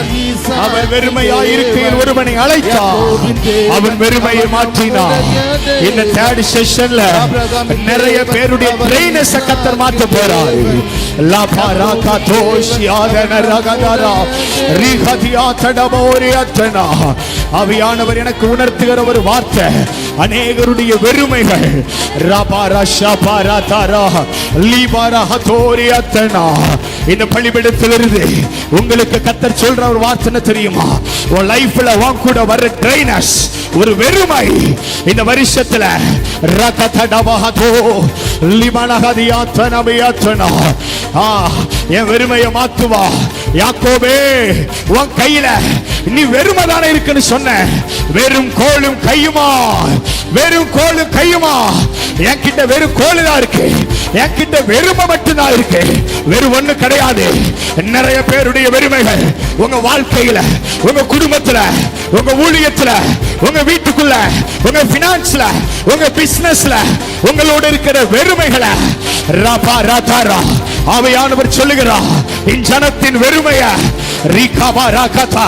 அவர் வெறுமையாயிருக்கையில் ஒருவனை அழைத்தார், அவன் வெறுமையை மாற்றினார். இந்த தேர்ட் செஷன்ல நிறைய பேருடைய ட்ரெயினர்ஸ் கர்த்தர் மாத்த போறார். லாபாராகா தோஷியாதன ரகதரா ரிகதியா தடமோரியத்தனா. ஆவியானவர் எனக்கு உணர்த்துகிற ஒரு வார்த்தை, அநேகருடைய வெறுமைகள் ரபாரா ஷபாரா தாரா லீபாரா ஹதோரியத்தனா. இந்த பலிபீடத்திலிருந்து உங்களுக்கு கர்த்தர் சொல்ற ஒரு வார்த்தை தெரியுமா? உன் லைஃப்ல உன் கூட வர ட்ரெயினர்ஸ் ஒரு வெறுமை இந்த வருஷத்துல ரகதடபஹதோ லிமனஹதியாத்தனபியாத்தனா. என் வெறுமையை மாத்துவா. யாக்கோபே, உன் கையில நீ வெறுமை தானே இருக்குன்னு சொன்ன. வெறும் கோலும் கையுமா, வெறும் கோலும் கையுமா. என்கிட்ட வெறும் கோலு தான் இருக்கு. என்கிட்ட வெறுமை மட்டும்தான் இருக்கு, வேறு ஒண்ணு கிடையாது. நிறைய பேருடைய வெறுமைகள் உங்க வாழ்க்கையில, உங்க குடும்பத்துல, உங்க ஊழியத்துல, உங்க வீட்டுக்குள்ள, உங்க பினான்ஸ்ல, உங்க பிசினஸ்ல உங்களோட இருக்கிற வெறுமைகளை ரபா ராதாரா ஆவியானவர் சொல்லுகிறார், இந்த ஜனத்தின் வெறுமைய ரீகாபா ராகதா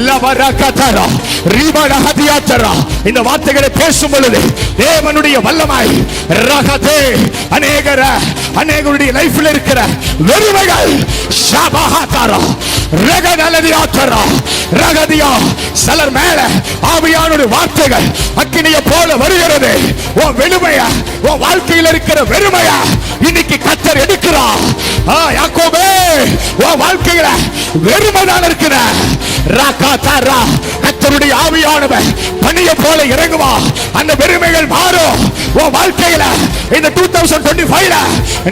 லபரா கதரா ரீபா ஹதியாத்தரா இந்த வார்த்தைகளை பேசும் பொழுது தேவனுடைய வல்லமை ரகதே அநேகருடைய லைஃப்ல இருக்கிற வெறுமைகள் ஷபஹாதரா ரகதலதியாத்தரா ரகதியா சிலர் மேல ஆவியானுடைய வார்த்தைகள் அக்கினியை போல வருகிறது. ஓ வெறுமைய, ஓ வாழ்க்கையில் இருக்கிற வெறுமைய இன்னைக்கு கர்த்தர் எடுக்கிறார். யாக்கோபே, ஓ வாழ்க்கையில வெறுமைதான் இருக்கிற ராகாதாரா கர்த்தருடைய ஆவியானவர் பனியை போல இறங்குவா, அந்த வெறுமைகள் மாறும். உன் வாழ்க்கையில இந்த 2025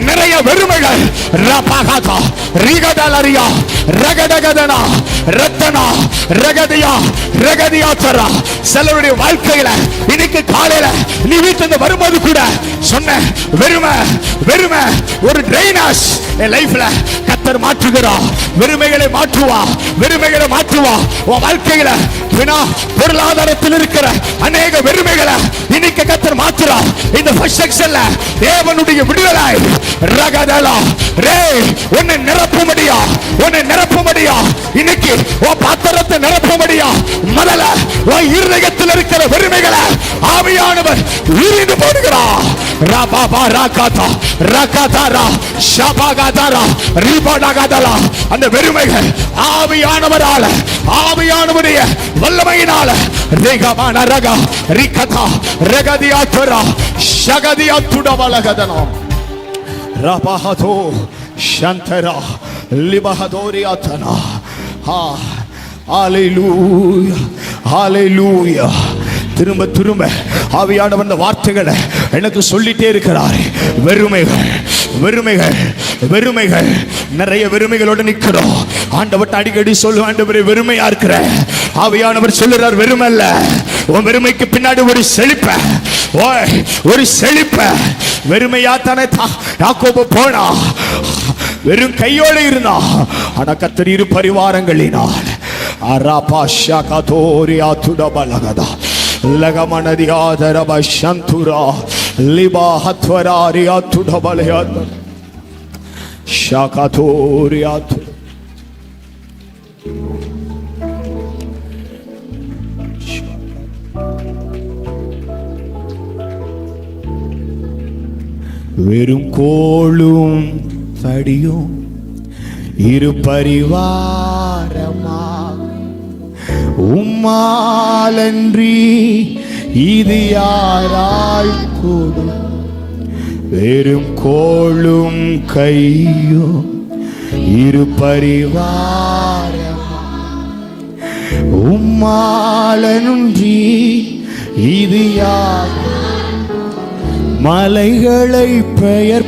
நிறைய வெறுமைகள் ரபாகாதா ரிகதலரியா ரகடகதனா ரத்தனா ரகதியா ரகதியாத்தரா சிலருடைய வாழ்க்கையில இன்னைக்கு காலையில நீ வீட்டுல வரும்போது கூட சொன்ன வெறுமை ஒரு ட்ரைனேஜ் லைஃப்ல கர்த்தர் மாற்றுகிறார். வெறுமைகளை மாற்றுவா, வெறுமைகளை மாற்றுவா. உன் வாழ்க்கையில பொருளாதாரத்தில் இருக்கிற அநேக வெறுமைகளை இன்னைக்கு கர்த்தர் மாற்றுறார். இந்த ஃபர்ஸ்ட் செக்ஷன்ல தேவனுடைய விடுதலை ரகதலா ரே உன்னை நிரப்பும்படியா, உன்னை நிரப்பும்படியா இன்னைக்கு உன் பாத்திரத்தை நிரப்பும்படியா முதல்ல உன் இருதயத்தில் இருக்கிற வெறுமைகளை ஆவியானவர் உரிந்து போடுகிறார். ரபாபா ராகாதா ரகாதாரா ஷபாகாதாரா ரிபாடாகாதலா அந்த வெறுமைகள் ஆவியானவரால, ஆவியானவருடைய வல்லமையினால ரேகமான ரகா ரிகதா ரகதியாத்வரா ஷகதியாத்துடவலகதனோ ரபாஹதோ ஷந்தரா லிபஹதோரியாத்தனா. ஹalleluya ஹalleluya. திரும்ப திரும்ப ஆவியானவர் அந்த வார்த்தைகளை எனக்கு சொல்லிட்டே இருக்கிறார். வெறுமைகள் வெறுமைகள் வெறுமைகள் நிறைய வெறுமைகளோட நிக்கிறோம். ஆண்டவர்ட்ட அடிக்கடி சொல்லுவேன், ஆண்டவரே வெறுமையா இருக்கிற. ஆவியானவர் சொல்லுறார், வெறுமை இல்ல, உன் வெறுமைக்கு பின்னாடி ஒரு செழிப்ப, ஒரு செழிப்ப. வெறுமையா தானே யாக்கோபு போனா, வெறும் கையோடு இருந்தா. ஆனா கர்த்தர் இரு பரிவாரங்களினால் அரபாஷா கதோரியா துடபலகதா லகமனதியாதரப சந்துரா லிபாஹத்வராரியா துடபலயாத ஷாகதோரியா து. வெறும் கோளும் தடியும் இரு பரிவாரமா உம்மாலன்றி இது யாரால் கூடும். வெறும் கோளும் கையும் இரு பரிவாரமா உம்மாலன்றி இது யார். மலைகளை பெயர்ப்பீரென்றார்,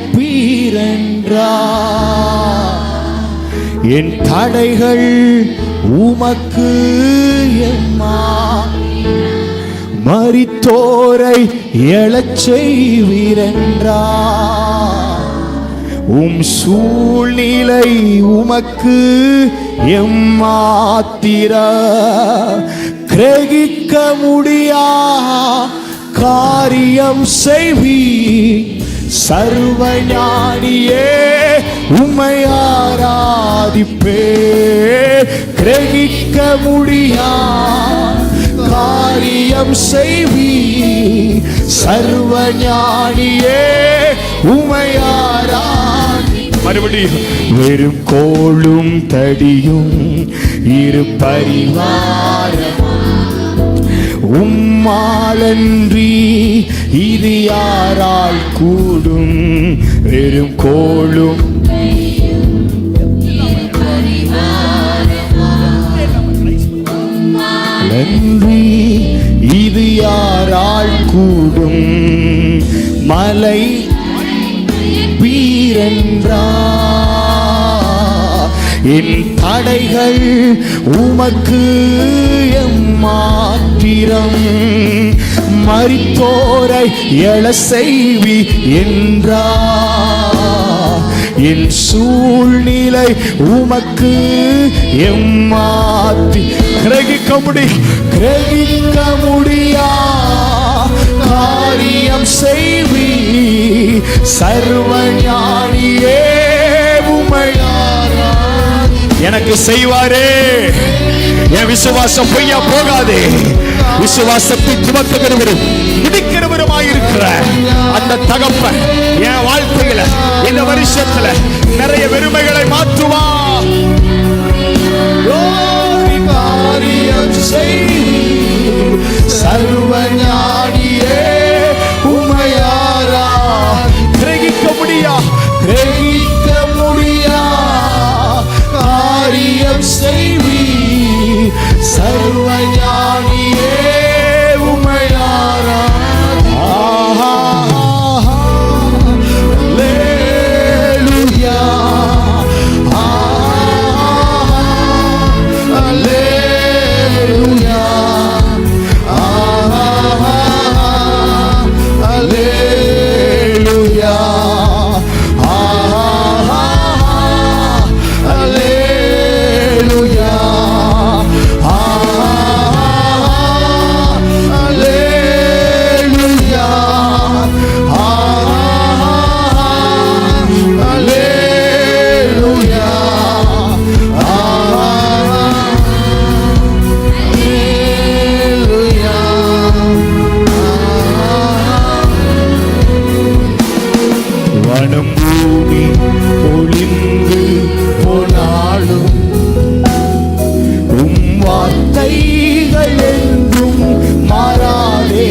என் தடைகள் உமக்கு எம்மா. மரித்தோரை எழச் செய்வீரென்றார், உம் சூழ்நிலை உமக்கு எம்மாத்திர. கிரகிக்க முடியா காரியம் செய்வி சர்வஞானியே உம்மை ஆராதிப்பே. கிரகிக்க முடியா காரியம் செய்வி சர்வஞானியே உம்மை ஆராதி. மறுபடியும் வெறும் கோளும் தடியும் இரு பரிவாரம் உம்மாலன்றி இது யாரால் கூடும். வெறும் கோளும் நன்றி இது யாரால் கூடும். மலை பீரென்றார், என் தடைகள் உமக்கு எம்மாத்திரம். மரித்தோரை எழ செய்வி என்றார். என் சூழ்நிலை உமக்கு எம்மாத்தி கிரகிக்க முடியா காரியம் செய்வி சர்வஞானியே உமையாரா. எனக்கு செய்வாரே. என் விசுவாசம் பொய்யா போகாதே. விசுவாசத்தை சுமத்துகிறவரும் முடிக்கிறவருமாயிருக்கிற அந்த தகப்பன் என் வாழ்க்கையில இந்த வருஷத்துல நிறைய வெறுமைகளை மாற்றுவா. காரியம் செய்வி சர்வஞானியே உமையாரா. கிரகிக்க முடியா காரியம் செய்வி சர்வஞானியே உமையாரா. அல்லேலூயா அல்லேலூயா அல்லேலூயா அல்லேலூயா வனம் பூமி ஒளிந்து போனாலும் உம் வார்த்தைகள் என்றும் மாறாதே.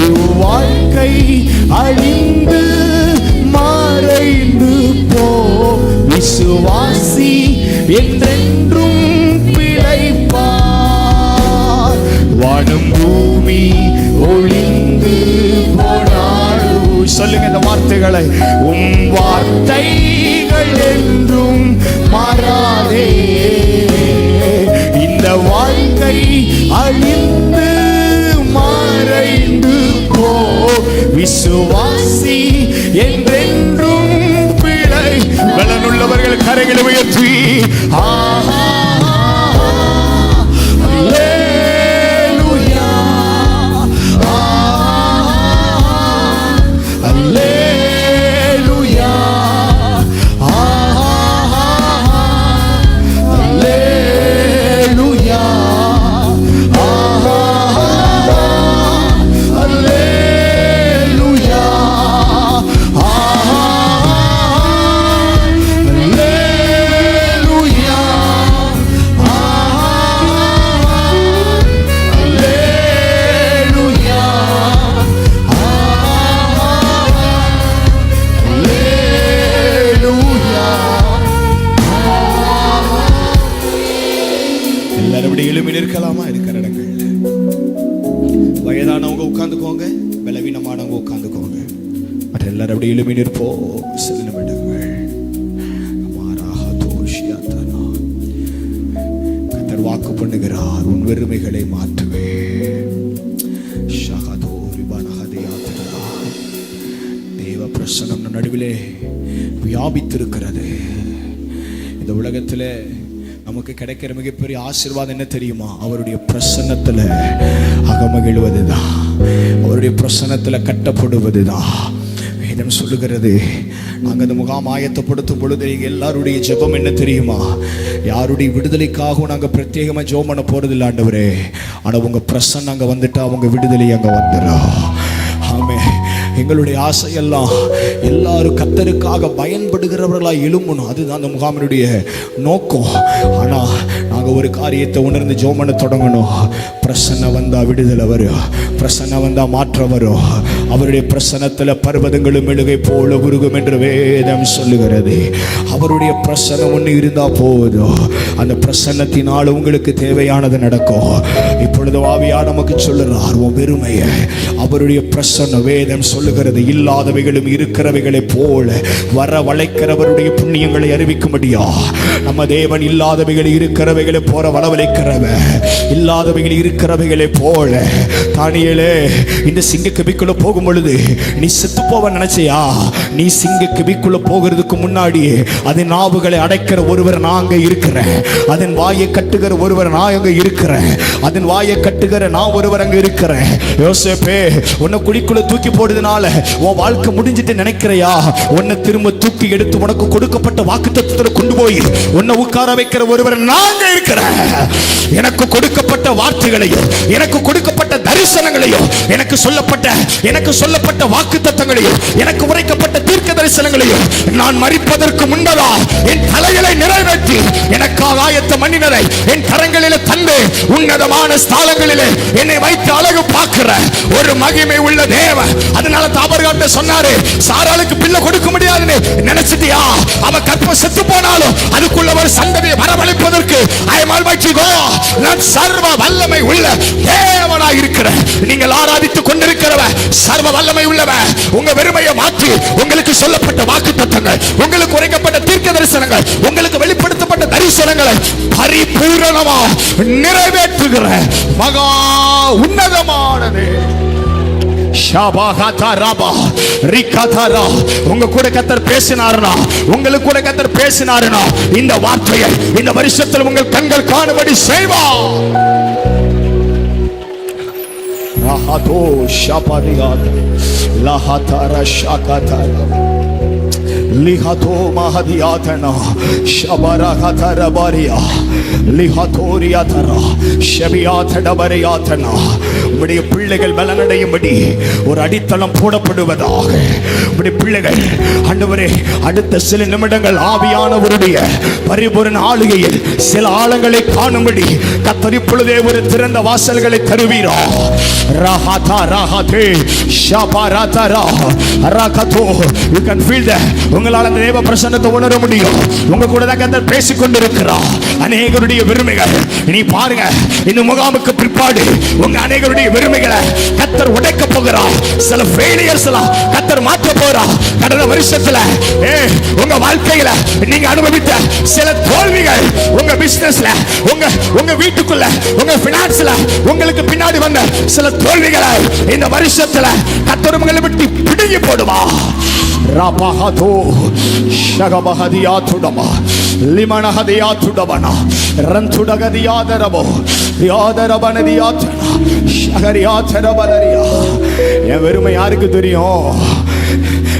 இவ்வாழ்க்கை அழிந்து மறைந்து போ விசுவாசி என்றென்றும் பிழைப்பார். வானம் பூமி ஒளிந்து போனாலும் சொல்லுங்க இந்த வார்த்தைகளை. உம் வார்த்தைகள் என்றும் மாறாதே. இந்த வாழ்க்கை அழிந்து மறைந்து போ விசுவாசி என்றென்றும் பிழை. பலனுள்ளவர்கள் கரைகளை உயர்த்தி அல்லேலூயா அல்லேலூயா அல்லேலூயா அல்லேலூயா எழுப்பி நிற்கலாமா? இருக்கிற இடங்கள்ல வயதானவங்க உட்கார்ந்துக்கோங்க, பலவீனமானவங்க உட்கார்ந்துக்கோங்க. மற்ற எல்லாரும் அப்படி எழுப்பி நிற்போம். சில நிமிடங்கள் கர்த்தர் வாக்கு பண்ணுகிறார், உன் வெறுமைகளை மாற்றுவே. தேவ பிரசன்னம் நடுவிலே வியாபித்திருக்கிறது. இந்த உலகத்தில் நமக்கு கிடைக்கிற மிகப்பெரிய ஆசீர்வாதம் என்ன தெரியுமா? அவருடைய பிரசன்னத்துல அகமகிழ்வதுதான், அவருடைய பிரசன்னத்துல கட்டப்படுவதுதான். வேதம் சொல்லுகிறது, நாங்கள் அந்த முகாம் ஆயத்தப்படுத்தும் பொழுது எல்லாருடைய ஜெபம் என்ன தெரியுமா? யாருடைய விடுதலைக்காகவும் நாங்கள் பிரத்யேகமாக ஜெபம் பண்ண போறதில்லை ஆண்டவரே, ஆனால் உங்க பிரசன்னம் அங்கே வந்துட்டா அவங்க விடுதலை அங்கே வந்துடும். ஆமே, எங்களுடைய ஆசையெல்லாம் எல்லாரும் கர்த்தருக்காக பயன்படுகிறவர்களாக எழும்பணும். அதுதான் அந்த முகாமினுடைய நோக்கம். ஆனால் நாங்கள் ஒரு காரியத்தை உணர்ந்து ஜெபம் பண்ண தொடங்கணும். பிரசன்னம் வந்தால் விடுதலை வரும், பிரசன்னம் வந்தால் மாற்றம் வரும். அவருடைய பிரசன்னத்தில் பர்வதங்களும் மெழுகை போல உருகும் என்று வேதம் சொல்லுகிறது. அவருடைய பிரசன்னம் ஒன்று இருந்தால் போதும், அந்த பிரசன்னத்தினால் உங்களுக்கு தேவையானது நடக்கும். இப்பொழுது இப்பொழுது ஆவியானவர் நமக்கு சொல்லுறார், உன் வெறுமையை அவருடைய பிரசன்ன வேதம் சொல்லுகிறது, இல்லாதவைகளும் இருக்கிறவைகளை போல வரவழைக்கிறவருடைய புண்ணியங்களை அறிவிக்கும்படியா நம்ம தேவன் இல்லாதவைகள் இருக்கிறவைகளை போல வரவழைக்கிறவ, இல்லாதவைகள் இருக்கிறவைகளை போல. தானியேலே, இந்த சிங்க கபிக்குள்ள போகும் பொழுது நீ செத்து போவ நினைச்சியா? நீ சிங்க கபிக்குள்ள போகிறதுக்கு முன்னாடி அதன் நாவுகளை அடைக்கிற ஒருவர் நாங்க இருக்கிறேன், அதன் வாயை கட்டுகிற ஒருவர் நான் அங்க இருக்கிறேன், அதன் வாயை கட்டுகிற நான் ஒருவர் அங்க இருக்கிறேன். யோசேப்பே, உன்னை குழிக்குள்ள தூக்கி போடுறதுனால உன் வாழ்க்கை முடிஞ்சிட்டு நினைக்கிறையா? உன்னை திரும்ப தூக்கி எடுத்து உனக்கு கொடுக்கப்பட்ட வாக்குத்தத்தத்தில் கொண்டு போய் உன்னை உட்கார வைக்கிற ஒருவர் நாங்க இருக்கிறேன். எனக்கு கொடுக்கப்பட்ட வார்த்தைகளையும் எனக்கு கொடுக்கப்பட்ட தரிசனங்களையும் எனக்கு சொல்லப்பட்ட வாக்குத்தத்தங்களையும் எனக்கு உரைக்கப்பட்ட தீர்க்க தரிசனங்களையும் நான் மரிப்பதற்கு முன்னதா என் தலைகளை நிறைவேற்றி எனக்காக ஆயத்த மன்னினரை என் கரங்களிலே தந்து உன்னதமான ஸ்தலங்களிலே என்னை வைத்து அழகு பார்க்கிற ஒரு மகிமை உள்ள தேவன். அதனால தாபர்காட்ட சொன்னாரு, சாராளுக்கு பிள்ளை கொடுக்க முடியாதுன்னு நினைச்சிட்டியா? அவ கற்பம் செத்து போனாலும் அதுக்குள்ள ஒரு சந்ததியை வரவழைப்பதற்கு நான் சர்வ வல்லமை உள்ள தேவனாய் இருக்கிறேன். நீங்கள் ஆராதித்துக் கொண்டிருக்கிறவ சர்வ வல்லமை உள்ளவ. உங்க வெறுமையை மாற்றி உங்களுக்கு சொல்லப்பட்ட வாக்குத்தத்தங்கள், உங்களுக்கு உரைக்கப்பட்ட தீர்க்க தரிசனங்கள், உங்களுக்கு வெளிப்படுத்தப்பட்ட தரிசனங்களை பரிபூரணமா நிறைவேற்றுகிற மகா உன்னதமானது. உங்க கூட கர்த்தர் பேசினாருனா, உங்களுக்கு கூட கர்த்தர் பேசினாருனா, இந்த வார்த்தையை இந்த வருஷத்தில் உங்கள் கண்கள் காணும்படி செய்வார். ரஹதோ ஷபதியாத் லஹதர ஷகதர லிஹதோ மஹதியாதனா ஷபரஹதர பரியா லிஹதோரியாதரா ஷபியாதடபரியாதனா. உம்முடைய பிள்ளைகள் பலனடையும்படி ஒரு அடித்தளம் போடப்படுவதாக. உம்முடைய பிள்ளைகள் ஆண்டவரே அடுத்த சில நிமிடங்கள் ஆவியானவருடைய பரிபூரண ஆளுகையில் சில ஆழங்களை காணும்படி கர்த்தர் இப்பொழுதே ஒரு திறந்த வாசல்களை தருவீரா. ரஹதா ரஹதே ஷபரதரா ரகதோ. You can feel that. உங்களால் அந்த தேவ பிரசன்னத்தை உணர முடியும். உங்க கூட தான் கர்த்தர் பேசிக் கொண்டிருக்கிறார். அநேகருடைய வெறுமைகள் நீ பாருங்க, இந்த முகாமுக்கு பிற்பாடு உங்க அநேகருடைய வெறுமைகளை கர்த்தர் உடைக்க போகிறார். சில ஃபெயிலியர்ஸ் எல்லாம் கர்த்தர் மாற்ற போகிறார். கடந்த வருஷத்துல உங்க வாழ்க்கையில நீங்க அனுபவித்த சில தோல்விகள், உங்க பிசினஸ்ல, உங்க வீட்டுக்குள்ள, உங்க பினான்ஸ்ல உங்களுக்கு பின்னாடி வந்த சில தோல்விகளை இந்த வருஷத்துல கர்த்தர் உங்களை விட்டு பிடுங்கி போடுமா. ராபஹதோ ஷகபஹதியாதுடமா லிமனஹதியாதுடபனா ரந்துடகதியாதரபோ யாதரபனதியாதனா ஷகரியாதரபலரியா. என் வெறுமை யாருக்கு தெரியும்?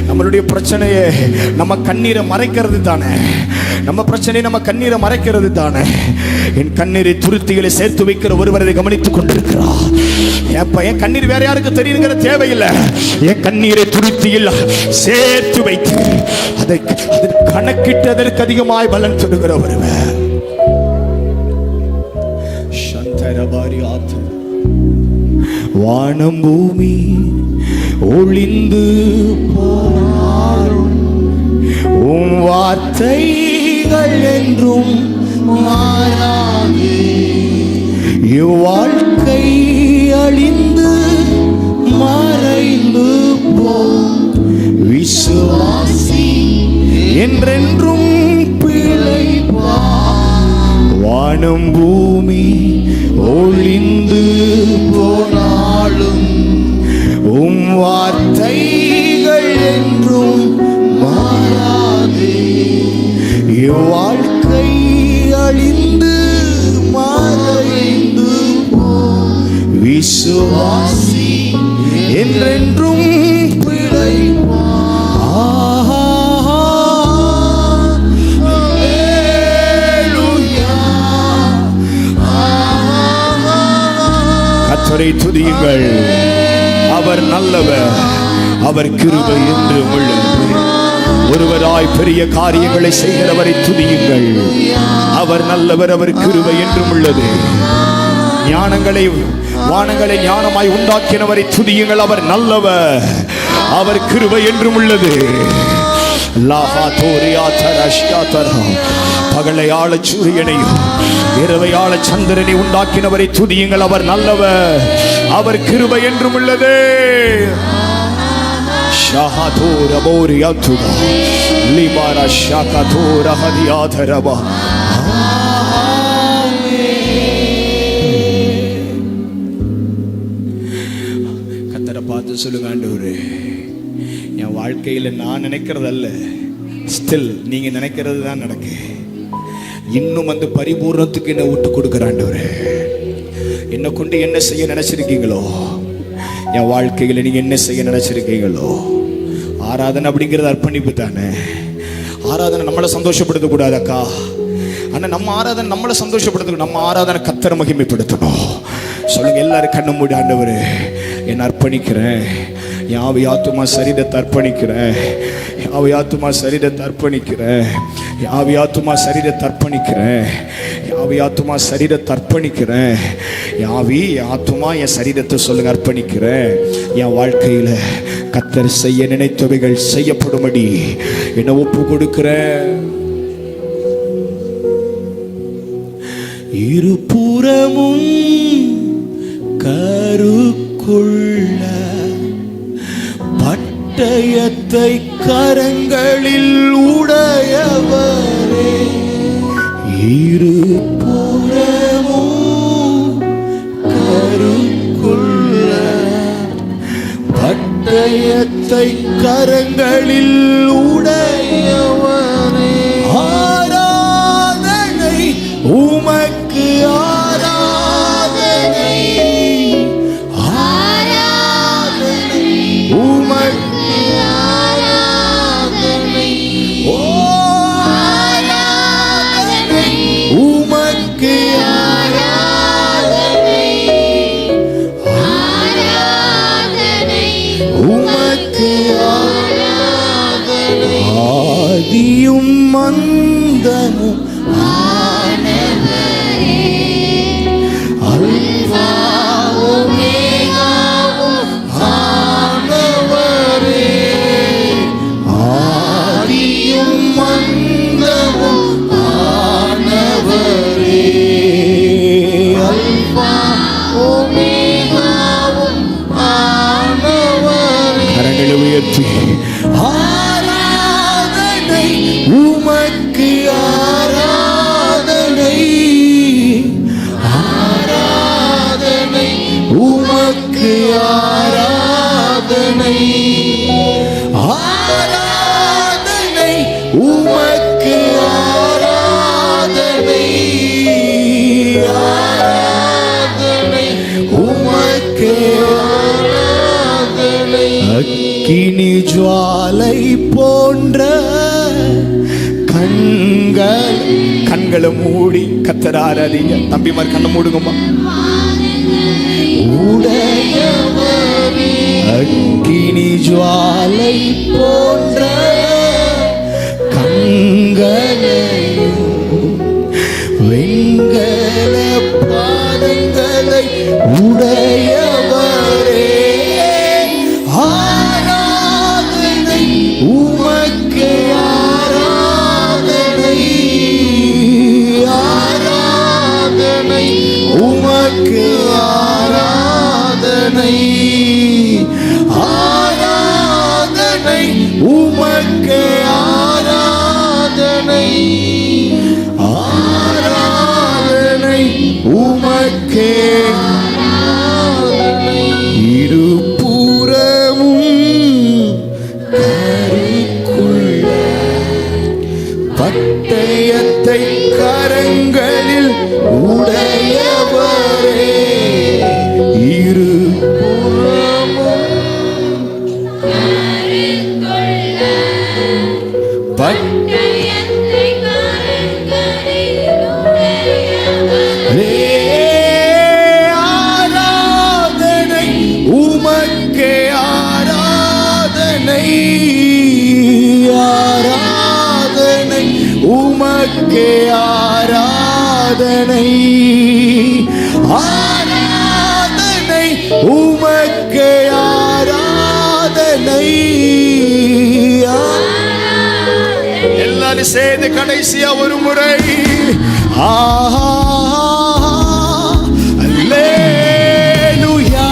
நம்மளுடைய பிரச்சனையே நம்ம கண்ணீரை மறைக்கிறது தானே. நம்ம பிரச்சனை நம்ம கண்ணீரை மறைக்கிறது தானே. என் கண்ணீரை துருத்திகளை சேர்த்து வைக்கிற ஒருவரை கவனித்துக் கொண்டிருக்கிறார். என் கண்ணீர் வேற யாருக்கு தெரியுங்கிற தேவையில்லை. என் கண்ணீரை துருத்தியில் சேர்த்து வைத்து அதை கணக்கிட்டதற்கு அதிகமாய் பலன் தருகிற ஒருவர். வானம் பூமி ஒளிந்து போனாலும் உம் வார்த்தைகள் என்றும் மாறாது. இவ்வாழ்க்கை அழிந்து மறைந்து போம், விசுவாசி என்றென்றும் பிழைப்பான். வானம் பூமி ஒளிந்து போனாலும் உம் வார்த்தைகள் என்றும் மாறாது. இவ்வாழ்க்கை அழிந்து மறைந்து போம், விசுவாசி என்றென்றும் பிழைப்பான். கர்த்தரை துதியுங்கள், அவர் நல்லவர், அவர் கிருபை என்று உள்ளது. ஒருவராய் பெரிய காரியங்களை செய்கிறவரை துதியுங்கள். அவர் நல்லவர், அவர் கிருபை என்றும் உள்ளது. ஞானங்களை வானங்களை ஞானமாய் உண்டாக்கினவரை துதியுங்கள். அவர் நல்லவர், அவர் கிருபை என்றும் உள்ளது. பகலை ஆள சூரியனையும் இரவை ஆள சந்திரனை உண்டாக்கினவரை துதியுங்கள். அவர் நல்லவர், அவர் கிருபை என்றும் உள்ளதே. கர்த்தரை பார்த்து சொல்லுங்க, ஆண்டவரே என் வாழ்க்கையில நான் நினைக்கிறதல்ல, ஸ்டில் நீங்க நினைக்கிறது தான் நடக்கு. இன்னும் அந்த பரிபூர்ணத்துக்கு என்ன விட்டு கொடுக்குற ஆண்டவரே. என்னை கொண்டு என்ன செய்ய நினைச்சிருக்கீங்களோ, என் வாழ்க்கையில நீங்க என்ன செய்ய நினைச்சிருக்கீங்களோ. ஆராதனை அப்படிங்கிறது அர்ப்பணிப்பு தானே. ஆராதனை நம்மளை சந்தோஷப்படுத்த கூடாது அக்கா. ஆனா நம்ம ஆராதனை நம்மளை சந்தோஷப்படுத்தணும். நம்ம ஆராதனை கர்த்தரை மகிமைப்படுத்தணும். சொல்லுங்க எல்லாரும் கண்ணு மூடி, ஆண்டவரே என்னை அர்ப்பணிக்கிறேன், என் ஆவி ஆத்துமா சரீரத்தை அர்ப்பணிக்கிறேன், என் ஆவி ஆத்துமா சரீரத்தை அர்ப்பணிக்கிறேன், என் ஆவி ஆத்துமா சரீரத்தை அர்ப்பணிக்கிறேன், என் ஆவி ஆத்துமா சரீரத்தை அர்ப்பணிக்கிறேன், என் ஆவி என் ஆத்துமா என் சரீரத்தை சொல்லுங்க அர்ப்பணிக்கிறேன். என் வாழ்க்கையில கர்த்தர் செய்ய நினைத்தவைகள் செய்யப்படும்படி என்னை ஒப்பு கொடுக்கிறேன். இருபுறமும் கருக்குள்ள பட்டயத்தை கரங்களில் உடையவரே. இருபுறமும் கருக்குள்ள பட்டயத்தை கரங்களில் உடையவரே. ஆராதனை உமக்கு, ஆராதனை ஆராதனை உமக்கு, ஆராதனை ஓ ஆராதனை உமக்கு, ஆராதனை ஆராதனை உமக்கு, ஆராதனை. ஆதியும் மந்தமும் ஆராதனை உமக்கு, ஆராதனை ஆராதனை உமக்கு, ஆராதனை ஆராதனை உமக்கு, ஆராதனை ஆராதனை உமக்கு, ஆராதனை. அக்கினி ஜுவாலை போன்ற கண்களை மூடி கர்த்தரை ஆராதிங்க. தம்பிமார் கண்ணை மூடுங்கம்மா. உடையவரே அக்கினி ஜுவாலை போன்ற கண்களையும் வெண்கல பாதங்களை உடையவரே. ஆராதனை உமக்கு, ஆராதனை ஆராதனை உமக்கு, ஆராதனை ஆராதனை உமக்கு, ஆராதனை ஆராதனை உமக்கு, ஆராதனை. இருபுறமும் கருக்குள்ள பட்டயத்தை கரங்களில் உடையவரே. இருபுறமும் பட்டயத்தை கரங்களில் உடையவரே. ஆராதனை உமக்கே, ஆராதனை ஆராதனை உமக்கே, ஆராதனை ஆராதனை உமக்கே, ஆராதனை ஆராதனை எல்லாரும் சேர்ந்து கடைசியா ஒரு முறை அல்லேலூயா.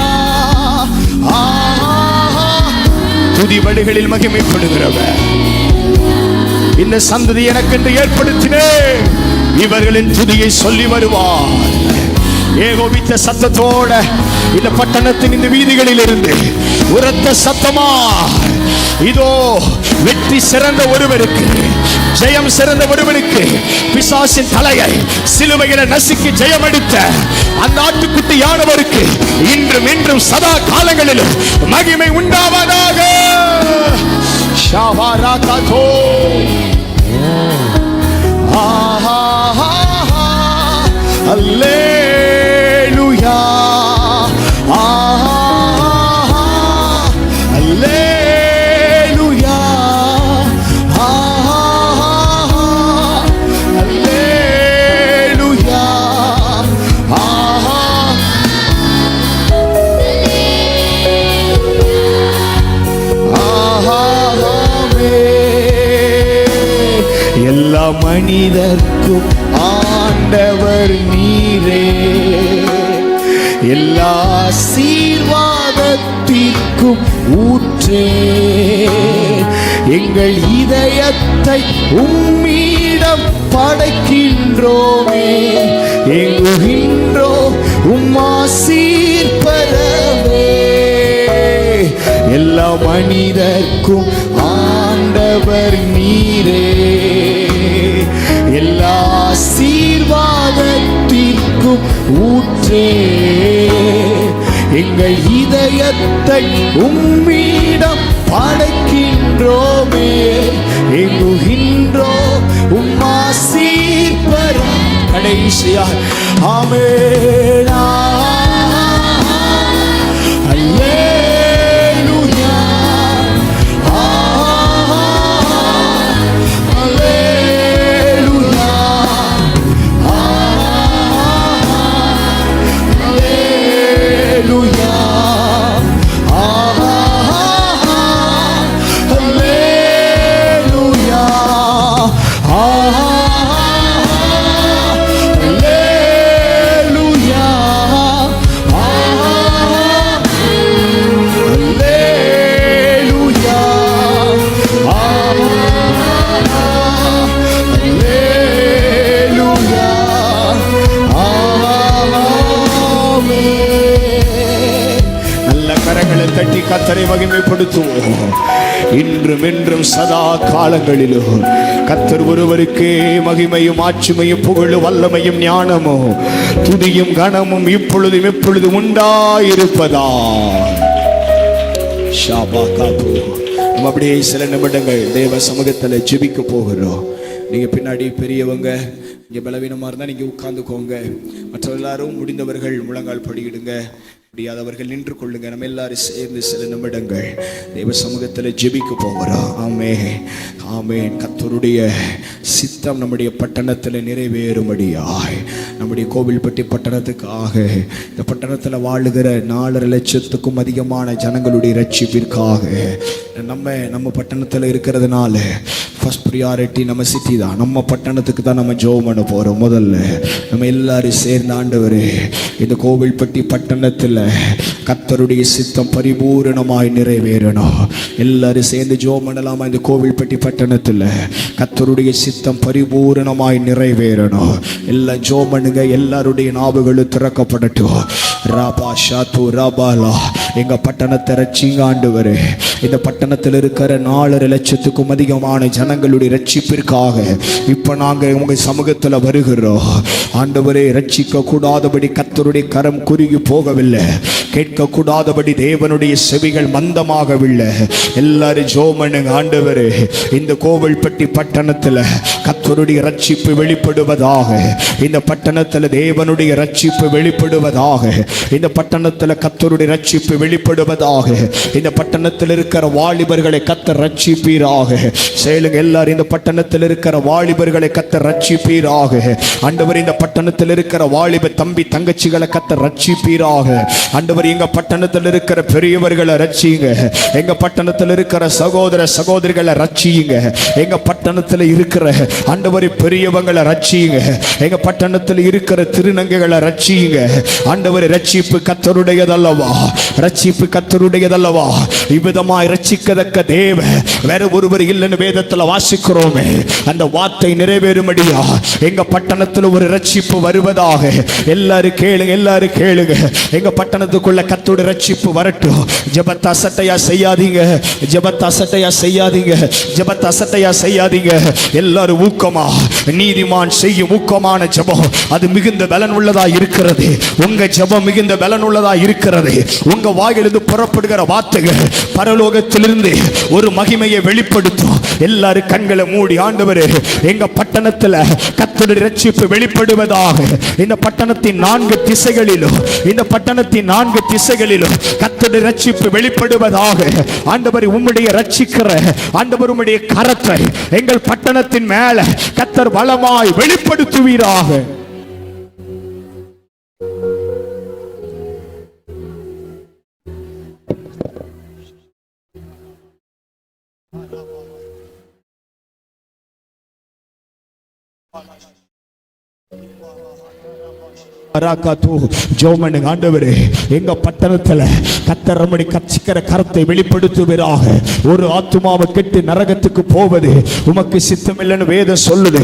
துதிபலிகளில் மகிமைப்படுகிறவர், இந்த சந்ததி எனக்கென்று ஏற்படுத்தினே இவர்களின் துதியை சொல்லி வருவார். ஏகோபித்த சத்தத்தோட இந்த பட்டணத்தின் இந்த வீதிகளில் இருந்து உரத்த சத்தமா, இதோ வெற்றி சிறந்த ஒருவருக்கு, ஜெயம் சிறந்த ஒருவருக்கு, பிசாசின் தலையை சிலுவையில நசுக்கி ஜெயம் எடுத்த அந்த ஆட்டுக்குட்டியானவருக்கு இன்றும் இன்றும் சதா காலங்களிலும் மகிமை உண்டாவதாக. ஷாவாராகாதோ அல்லேலூயா, அல்லேலூயா, அல்லேலூயா. எல்லா மனிதர்க்கும் ஆண்டவர் நீரே, எல்லா ஆசீர்வாதத்திற்கும் ஊற்றே. எங்கள் இதயத்தை உம்மிடம் படைக்கின்றோமே, எங்குகின்றோம் உம்மாசீர் பெறவே. எல்லா மனிதர்க்கும் ஆண்டவர் நீரே, எல்லா ஆசீர்வாதத்திற்கும் ஊற்றே. எங்கள் இதயத்தை உம்மிடம் படைக்கின்றோமே, எங்குகின்றோம் உம்மாசீர் பெற. கடைசியா ஆமென். அல்லேலூயா, அல்லேலூயா, அல்லேலூயா, அல்லேலூயா, தட்டி கர்த்தரை மகிமைப்படுத்துவோம். இன்றும் என்றும் சதா காலங்களிலும் கர்த்தர் ஒருவருக்கே மகிமையும் ஆட்சிமையும் புகழும் வல்லமையும் ஞானமும் துதியும் கனமும் இப்பொழுதும் எப்பொழுதும் உண்டாயிருப்பதா. நம்ம அப்படியே சில நிமிடங்கள் தேவ சமூகத்தில் ஜெபிக்க போகிறோம். நீங்க பின்னாடி பெரியவங்க, இங்க பலவீனமா இருந்தா நீங்க உட்கார்ந்துக்கோங்க. மற்ற எல்லாரும் முடிந்தவர்கள் முழங்கால் படியிடுங்க, முடியாதவர்கள் நின்று கொள்ளுங்க. நம்ம எல்லாரும் சேர்ந்து சில நிமிடங்கள் தேவ சமூகத்தில் ஜெபிக்க போகிறோம். ஆமென், ஆமென். கர்த்தருடைய சித்தம் நம்முடைய பட்டணத்தில் நிறைவேறும்படியாய், நம்முடைய கோவில்பட்டி பட்டணத்துக்காக, இந்த பட்டணத்தில் வாழுகிற 4.5 லட்சத்துக்கும் அதிகமான ஜனங்களுடைய ரட்சிப்பிற்காக நம்ம பட்டணத்தில் இருக்கிறதுனால ஃபர்ஸ்ட் ப்ரியாரிட்டி நம்ம சிட்டி தான், நம்ம பட்டணத்துக்கு தான் நம்ம ஜெபம் பண்ண போகிறோம். முதல்ல நம்ம எல்லாரும் சேர்ந்து ஆண்டவரே, இந்த கோவில்பட்டி பட்டணத்தில் கர்த்தருடைய சித்தம் பரிபூரணமாய் நிறைவேறணும். எல்லாரும் சேர்ந்து ஜெபம் பண்ணலாமா? இந்த கோவில்பட்டி பட்டணத்தில் கர்த்தருடைய சித்தம் பரிபூரணமாய் நிறைவேறணும். எல்லாம் ஜெபம் பண்ணுங்க. எல்லாருடைய நாவுகளும் திறக்கப்படட்டும். ராபா ஷாத்து ராபாலா, எங்க பட்டணத்தை ரட்சிங்க ஆண்டவரே. இந்த பட்டணத்தில் இருக்கிற 4.5 லட்சத்துக்கும் அதிகமான ஜனங்களுடைய ரட்சிப்பிற்காக இப்ப நாங்க உங்க சமூகத்தில் வருகிறோம் ஆண்டவரே. ரட்சிக்க கூடாதபடி கர்த்தருடைய கரம் குறுகி போகவில்லை, கேட்க கூடாதபடி தேவனுடைய செவிகள் மந்தமாகவில்லை. எல்லாரும் ஜெபம் பண்ணுங்க. ஆண்டவரே, இந்த கோவில்பட்டி பட்டணத்தில் கர்த்தருடைய ரட்சிப்பு வெளிப்படுவதாக, இந்த பட்டணத்தில் தேவனுடைய ரட்சிப்பு வெளிப்படுவதாக, இந்த பட்டணத்தில் கர்த்தருடைய ரட்சிப்பு வெளிப்படுவதாக, இந்த பட்டணத்தில் இருக்கிற வாலிபர்களை கர்த்தர் ரட்சிப்பீராக. செயலுங்க எல்லாரும், இந்த பட்டணத்தில் இருக்கிற வாலிபர்களை கர்த்தர் ரட்சிப்பீராக. ஆண்டவர், இந்த பட்டணத்தில் இருக்கிற வாலிப தம்பி தங்கச்சி சாட்சிகளை கர்த்தர் ரட்சிப்பீராக. ஆண்டவர் எங்க பட்டணத்தில் இருக்கிற பெரியவர்களை ரட்சியுங்க. எங்க பட்டணத்தில் இருக்கிற சகோதர சகோதரிகளை ரட்சியுங்க. எங்க பட்டணத்தில் இருக்கிற ஆண்டவரை பெரியவங்களை ரட்சியுங்க. எங்க பட்டணத்தில் இருக்கிற திருநங்கைகளை ரட்சியுங்க. ஆண்டவரை ரட்சிப்பு கர்த்தருடையதல்லவா, ரட்சிப்பு கர்த்தருடையதல்லவா. இவ்விதமாய் ரட்சிக்கதக்க தேவ வேற ஒருவர் இல்லைன்னு வேதத்தில் வாசிக்கிறோமே. அந்த வார்த்தை நிறைவேறும்படியா எங்க பட்டணத்தில் ஒரு ரட்சிப்பு வருவதாக. எல்லாரும் கேளுங்க, எல்லாரும் கேளுங்க. எங்க பட்டணத்துக்குள்ள கர்த்தருடைய ரட்சிப்பு வரட்டும். ஜெபத்தை அசட்டையா செய்யாதீங்க, ஜெபத்தை அசட்டையா செய்யாதீங்க, ஜெபத்தை அசட்டையா செய்யாதீங்க. எல்லாரும் ஊக்கமா, நீதிமான் செய்யும் ஊக்கமான ஜெபம் அது மிகுந்த பலன் உள்ளதா இருக்கிறது. உங்க ஜெபம் மிகுந்த பலன் உள்ளதா இருக்கிறது. உங்க வாயிலிருந்து புறப்படுகிற வார்த்தைகள் பரலோகத்திலிருந்து ஒரு மகிமையை வெளிப்படுத்தும். எல்லாரும் கண்களை மூடி, ஆண்டவரே எங்க பட்டணத்துல கர்த்தருடைய ரட்சிப்பு வெளிப்படுவதாக. இந்த பட்டணத்தின் 4 திசைகளிலும், இந்த பட்டணத்தின் 4 திசைகளிலும் கர்த்தருடைய ரட்சிப்பு வெளிப்படுவதாக. ஆண்டவரே உம்முடைய ரட்சிக்கிற ஆண்டவர் உம்முடைய கரத்தை எங்கள் பட்டணத்தின் மேல கர்த்தர் வளமாய் வெளிப்படுத்துவீராக. ஆண்டவரே எங்க பட்டணத்துல கர்த்தர் நம்முடைய கட்சிக்கிற கரத்தை வெளிப்படுத்துவீராக. ஒரு ஆத்துமாவை கெட்டு நரகத்துக்கு போவது உமக்கு சித்தமில்லைன்னு வேதம் சொல்லுது.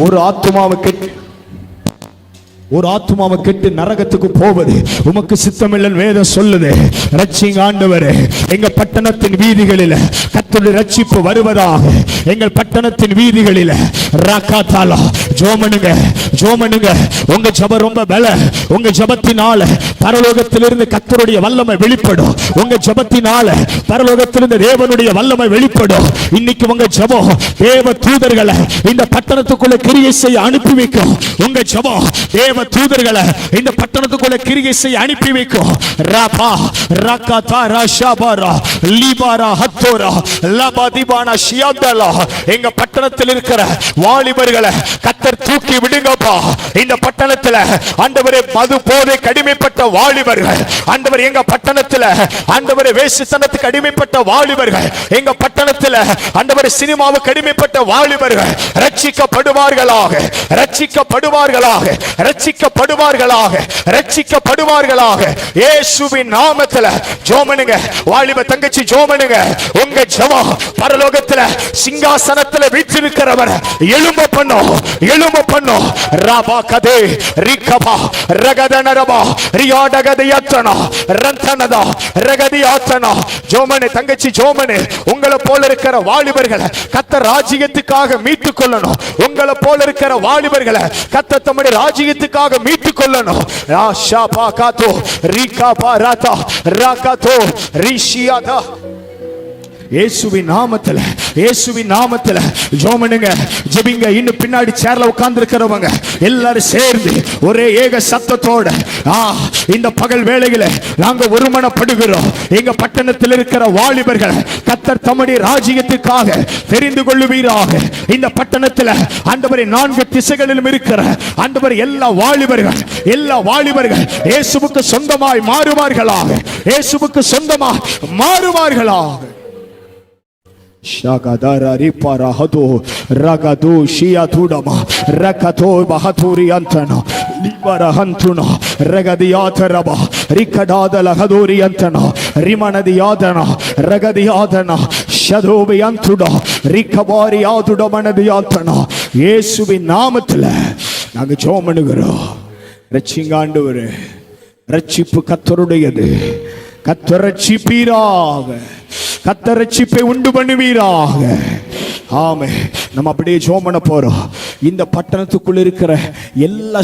ஒரு ஆத்துமாவை கெட்டு நரகத்துக்கு போவது உமக்கு சித்தமில்லைன்னு வேதம் சொல்லுது. ரட்சிங்க ஆண்டவரே. எங்க பட்டணத்தின் வீதிகளில் கர்த்தருடைய ரட்சிப்பு வருவதாக. எங்கள் பட்டணத்தின் வீதிகளில் ராக்காத்தாலா ஜோமனுங்க, ஜோமனுங்க. உங்க ஜெபம் ரொம்ப பல. உங்க ஜெபத்தினால பரலோகத்திலிருந்து கர்த்தருடைய வல்லமை வெளிப்படும். உங்க ஜெபத்தினால பரலோகத்திலிருந்து தேவனுடைய வல்லமை வெளிப்படும். இன்னைக்கு உங்க ஜெபம் தேவ தூதர்களை இந்த பட்டணத்துக்குள்ள கிரியை செய்ய அனுப்பி வைக்கும். உங்க ஜெபம் தேவ தூதர்களை இந்த பட்டணத்துக்குள்ள கிரியை செய்ய அனுப்பி வைக்கும். ராபா ராகாதா ராஷாபாரா லீபாரா ஹத்தோரா லபாதிபானா ஷியாதலா. எங்க பட்டணத்தில் இருக்கிற வாலிபர்களை கர்த்தர் தூக்கி விடுங்கப்பா. இந்த பட்டணத்துல ஆண்டவரே மது போதை கடிமைப்பட்ட வாலிபர்கள், ஆண்டவர் எங்க பட்டணத்துல ஆண்டவரே வேசித்தனத்துக்கு அடிமைப்பட்ட வாலிபர்கள், எங்க பட்டணத்துல ஆண்டவரே சினிமாவுக்கு அடிமைப்பட்ட வாலிபர்கள் ரட்சிக்கப்படுவார்களாக, ரட்சிக்கப்படுவார்களாக, ரட்சிக்கப்படுவார்களாக, ரட்சிக்கப்படுவார்களாக. இயேசுவின் நாமத்துல ஜோமனுங்க. வாலிப தங்கச்சி ஜோமனுங்க. உங்க ஜெபம் பரலோகத்துல சிங்காசனத்துல வீற்றிருக்கிறவர் எழும்ப பண்ணும், எழும்ப பண்ணும். ராபா கதே ரிகபா ரகதனரபா ரியாடகதியத்தனா ரந்தனதா ரகதியாத்தனா. ஜோமனே தங்கச்சி ஜோமனே, உங்களை போல இருக்கிற வாலிபர்களை கர்த்தர் ராஜ்யத்துக்காக மீட்டுக் கொள்ளணும். உங்களை போல இருக்கிற வாலிபர்களை கர்த்தர் தம்முடைய ராஜ்யத்துக்காக மீட்டுக் கொள்ளணும். ராஷா பாகாதோ ரிகபா ராதா ராகாதோ ரிஷியாதா. இயேசுவின் நாமத்துல, இயேசுவின் நாமத்துல ஜெபம்ங்க, ஜெபிங்க. இன்னும் பின்னாடி சேர்ல உட்கார்ந்து இருக்கிறவங்க எல்லாரும் சேர்ந்து ஒரே ஏக சத்தத்தோட இந்த பகல் வேளையில நாங்க ஒருமனப்படுகிறோம். எங்க பட்டணத்தில் இருக்கிற வாலிபர்கள் கர்த்தர் தம்முடைய ராஜ்யத்துக்காக தெரிந்து கொள்ளுவீராக. இந்த பட்டணத்தில் ஆண்டவரே 4 திசைகளிலும் இருக்கிற ஆண்டவரே எல்லா வாலிபர்கள், எல்லா வாலிபர்கள் இயேசுவுக்கு சொந்தமாய் மாறுவார்களாக, இயேசுவுக்கு சொந்தமாய் மாறுவார்களாக. Shagadara ripara hado ragado shia tudama rakato bahaturi antana libara hantuna ragadiyatharaba rikadada lahaduri antana rimanadiyadana ragadiyadana shadobi antuda rikabari aduda manadiyatana. இயேசுவின் நாமத்துல நாங்க ஜெபம் பண்ணுகிறோம். ரட்சிங்க ஆண்டவரே. ரட்சிப்பு கர்த்தருடையது. கர்த்தர் ரட்சிப்பீராக, கர்த்தர் ரட்சிப்பை உண்டு பண்ணுவீராக. ஆமே. நம்ம அப்படியே ஜெபம் பண்ண போறோம். இந்த பட்டணத்துக்குள்ள இருக்கிற எல்லா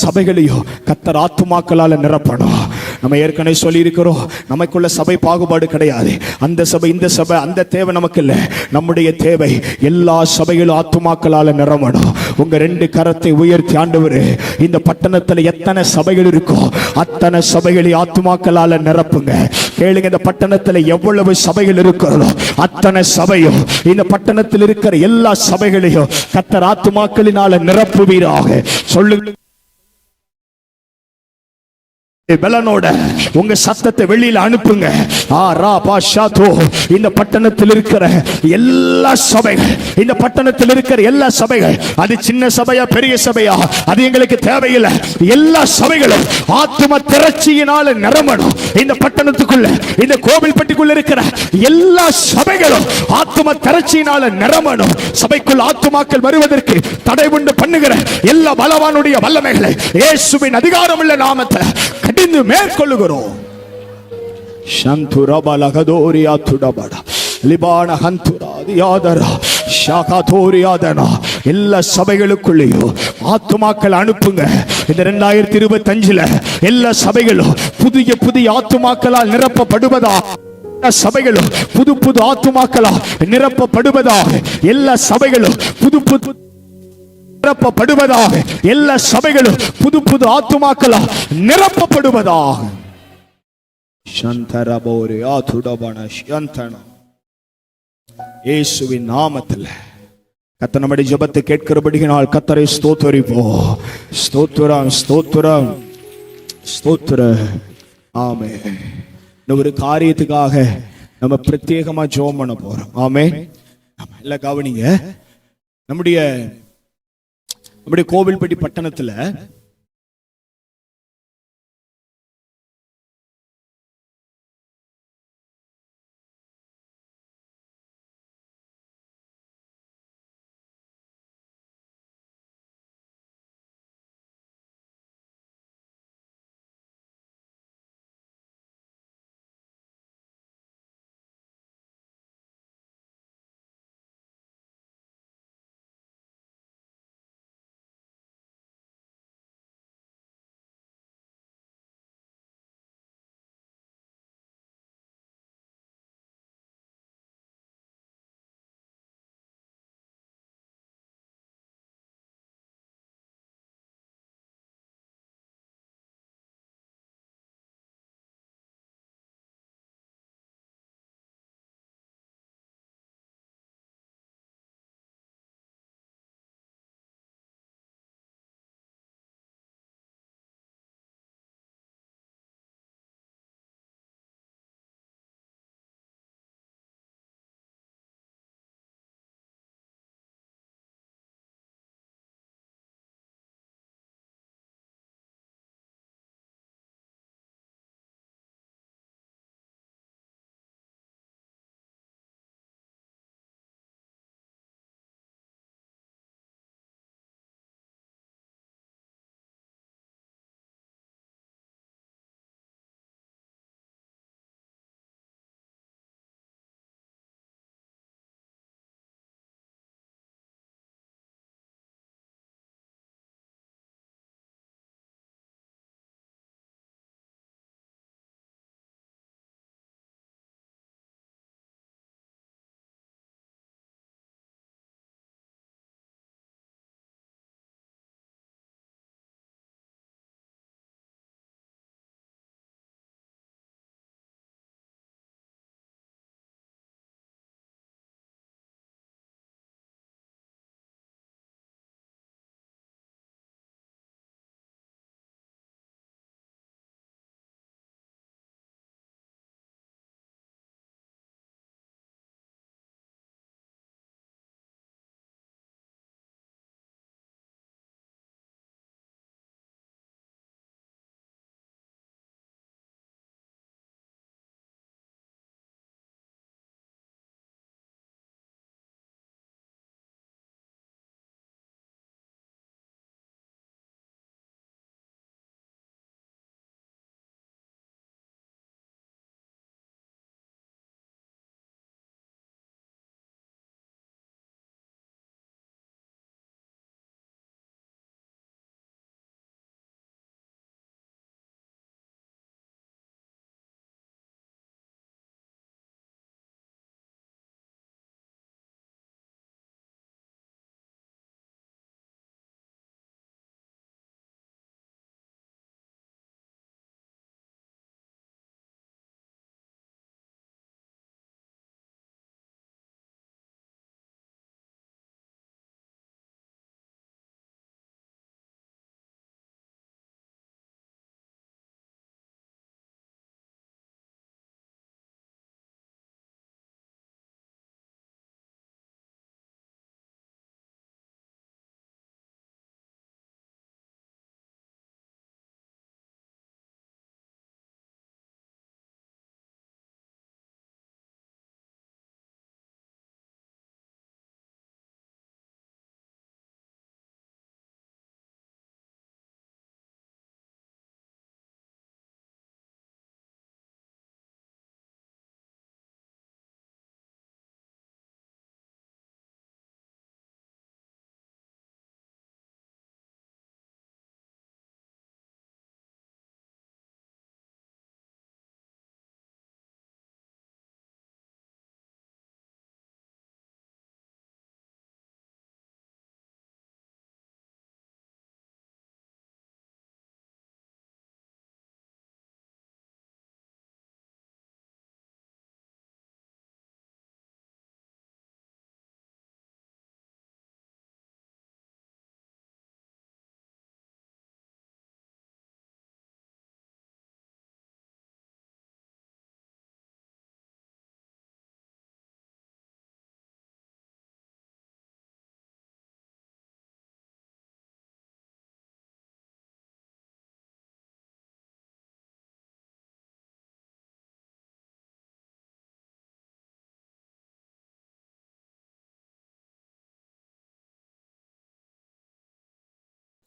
சபைகளையும் கர்த்தர் ஆத்துமாக்களால நிரப்பணும். நம்ம ஏற்கனவே சொல்லி இருக்கிறோம், நமக்குள்ள சபை பாகுபாடு கிடையாது. அந்த சபை இந்த சபை அந்த தேவை நமக்கு இல்லை. நம்முடைய தேவை எல்லா சபைகளும் ஆத்துமாக்களால நிரம்பணும். உங்க 2 கரத்தை உயர்த்தி, ஆண்டவரே இந்த பட்டணத்துல எத்தனை சபைகள் இருக்கோ அத்தனை சபைகளை ஆத்துமாக்களால நிரப்புங்க. கேளுங்க, இந்த பட்டணத்துல எவ்வளவு சபைகள் இருக்கிறதோ அத்தனை சபையும் இந்த பட்டணத்தில் இருக்கிற எல்லா சபைகளையும் கர்த்தர் ஆத்துமாக்களினால நிரப்புவீராக. சொல்லுங்க. பலனோட உங்க சத்தத்தை வெளியில அனுப்புங்க. இந்த பட்டணத்தில் இருக்கிற எல்லா சபைகள், இந்த பட்டணத்தில் இருக்கிற எல்லா சபைகள், அது சின்ன சபையா பெரிய சபையா அது எங்களுக்கு தேவையில்லை. எல்லா சபைகளும் ஆத்தும திரட்சியினால நிரம்பணும். இந்த பட்டணத்துக்குள்ள, இந்த கோவில்பட்டிக்குள்ள இருக்கிற எல்லா சபைகளும் ஆத்தும திரட்சியினால நிரம்பணும். சபைக்குள் ஆத்துமாக்கள் வருவதற்கு தடை உண்டு பண்ணுகிற எல்லா பலவானுடைய வல்லமைகளை இயேசுவின் அதிகாரமுள்ள நாமத்தை கடிந்து மேற்கொள்ளுகிறோம். ஷந்துரா பலகதோரியா துடபட லிபான ஹந்துராதியாதரா ஷாகாதோரியாதனா எல்லா சபைகளுக்குள்ளேயும் ஆத்துமாக்கள் அனுப்புங்க. இந்த 2025 எல்லா சபைகளும் புதிய புதிய ஆத்துமாக்களால் நிரப்பப்படுவதா, சபைகளும் புது புது ஆத்துமாக்களால் நிரப்பப்படுவதாக, எல்லா சபைகளும் புது புது நிரப்பப்படுவதாக, எல்லா சபைகளும் புது புது ஆத்துமாக்களால் நிரப்பப்படுவதாக. இயேசுவின் நாமத்தில் கர்த்தர் நம்முடைய ஜெபத்தை கேட்கிறபடியினால் கர்த்தரை ஸ்தோத்தரிப்போம். ஸ்தோத்திரம் ஸ்தோத்திரம் ஸ்தோத்திரம். ஆமென். இந்த ஒரு காரியத்துக்காக நம்ம பிரத்யேகமா ஜெபம் பண்ண போறோம். ஆமென். இல்ல கவனிங்க, நம்முடைய கோவில்பட்டி பட்டணத்துல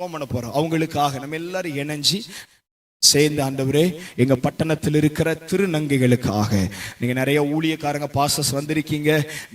ஜெபம் பண்ண போறோம். அவங்களுக்காக நம்ம எல்லாரும் இணைஞ்சி சேர்ந்து, ஆண்டவரே எங்க பட்டணத்தில் இருக்கிற திருநங்கைகளுக்காக, நீங்க நிறைய ஊழியக்காரங்க பாஸ்டர்ஸ் வந்திருக்கீங்க,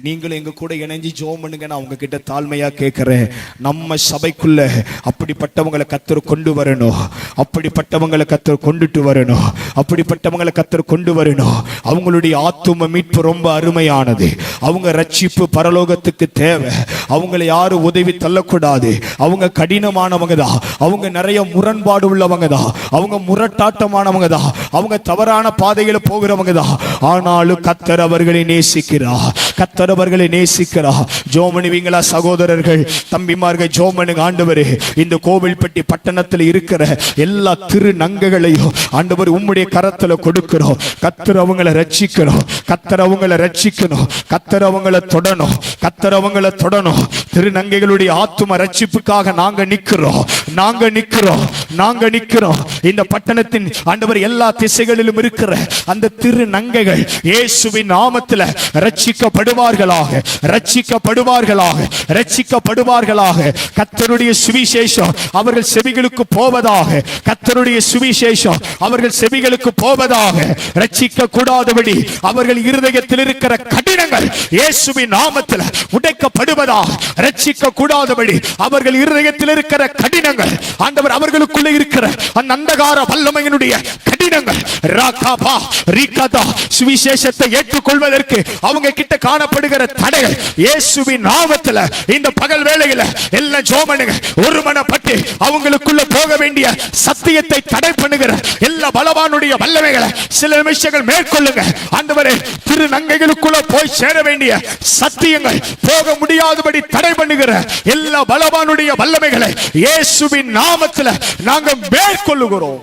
நீங்களும் எங்க கூட இணைஞ்சு ஜெபம் பண்ணுங்க. நான் உங்க கிட்ட தாழ்மையா கேட்கிறேன், நம்ம சபைக்குள்ள அப்படிப்பட்டவங்களை கர்த்தர் கொண்டு வரணும், அப்படிப்பட்டவங்களை கர்த்தர் கொண்டுட்டு வரணும், அப்படிப்பட்டவங்களை கர்த்தர் கொண்டு வரணும். அவங்களுடைய ஆத்தும மீட்பு ரொம்ப அருமையானது. அவங்க ரட்சிப்பு பரலோகத்துக்கு தேவை. அவங்களை யாரும் உதவி தள்ளக்கூடாது. அவங்க கடினமானவங்க தான், அவங்க நிறைய முரண்பாடு உள்ளவங்க தான், அவங்க முரட்டாட்டமானவங்க தான், அவங்க தவறான பாதையில போகிறவங்க தான். ஆனாலும் கர்த்தர் அவர்களை நேசிக்கிறார், கர்த்தர் அவர்களை நேசிக்கிறார். ஜோமனுவீங்களா சகோதரர்கள், தம்பிமார்கள், ஜோமனுங்க. ஆண்டவரே, இந்த கோவில்பட்டி பட்டணத்தில் இருக்கிற எல்லா திருநங்கைகளையும் ஆண்டவர் உம்முடைய கரத்துல கொடுக்கிறோம். கர்த்தர் அவங்களை ரட்சிக்கிறோம், கர்த்தர் அவங்களை ரட்சிக்கணும், கர்த்தர் அவங்களை தொடணும், கர்த்தர் அவங்களை தொடணும். திருநங்கைகளுடைய ஆத்தும ரட்சிப்புக்காக நாங்க நிக்கிறோம், நாங்க நிக்கிறோம், நாங்க நிக்கிறோம். இந்த பட்டணத்தின் ஆண்டவர் எல்லா திசைகளிலும் இருக்கிற அந்த திருநங்கைகள் இயேசுவின் நாமத்தில் ரட்சிக்கப்படுவார்களாக, ரட்சிக்கப்படுவார்களாக, ரட்சிக்கப்படுவார்களாக. கர்த்தருடைய சுவிசேஷம் அவர்கள் செவிகளுக்கு போவதாக, கர்த்தருடைய சுவிசேஷம் அவர்கள் செவிகளுக்கு போவதாக. ரட்சிக்க கூடாதபடி அவர்கள் இருதயத்தில் இருக்கிற கடினங்கள் இயேசுவின் நாமத்தில் உடைக்கப்படுவதாக. ரட்சிக்க கூடாதபடி அவர்கள் இருதயத்தில் இருக்கிற கடினங்கள் ஆண்டவர் அவர்களுக்குள்ளே இருக்கிற அந்த அந்தகார வல்லமையினுடைய கடினங்கள் ராகாபா ரீகாதா சுவிசேஷத்தை ஏற்றுக்கொள்வதற்கு அவங்க கிட்ட காணப்படுகிற தடைகள் இயேசுவின் நாமத்தில் இந்த பகல் வேளையில எல்லாம் ஜெபம் ஒருமனப்பட்டு அவங்களுக்குள்ள போக வேண்டிய சத்தியத்தை தடை பண்ணுகிற எல்லா பலவானுடைய வல்லமைகளை சில நிமிஷங்கள் மேற்கொள்ளுங்க. ஆண்டவரே, திருநங்கைகளுக்குள்ள போய் சேர வேண்டிய சத்தியங்கள் போக முடியாதபடி தடை பண்ணுகிற எல்லா பலவானுடைய வல்லமைகளை இயேசுவின் நாமத்தில் நாங்கள் மேற்கொள்ளுகிறோம்.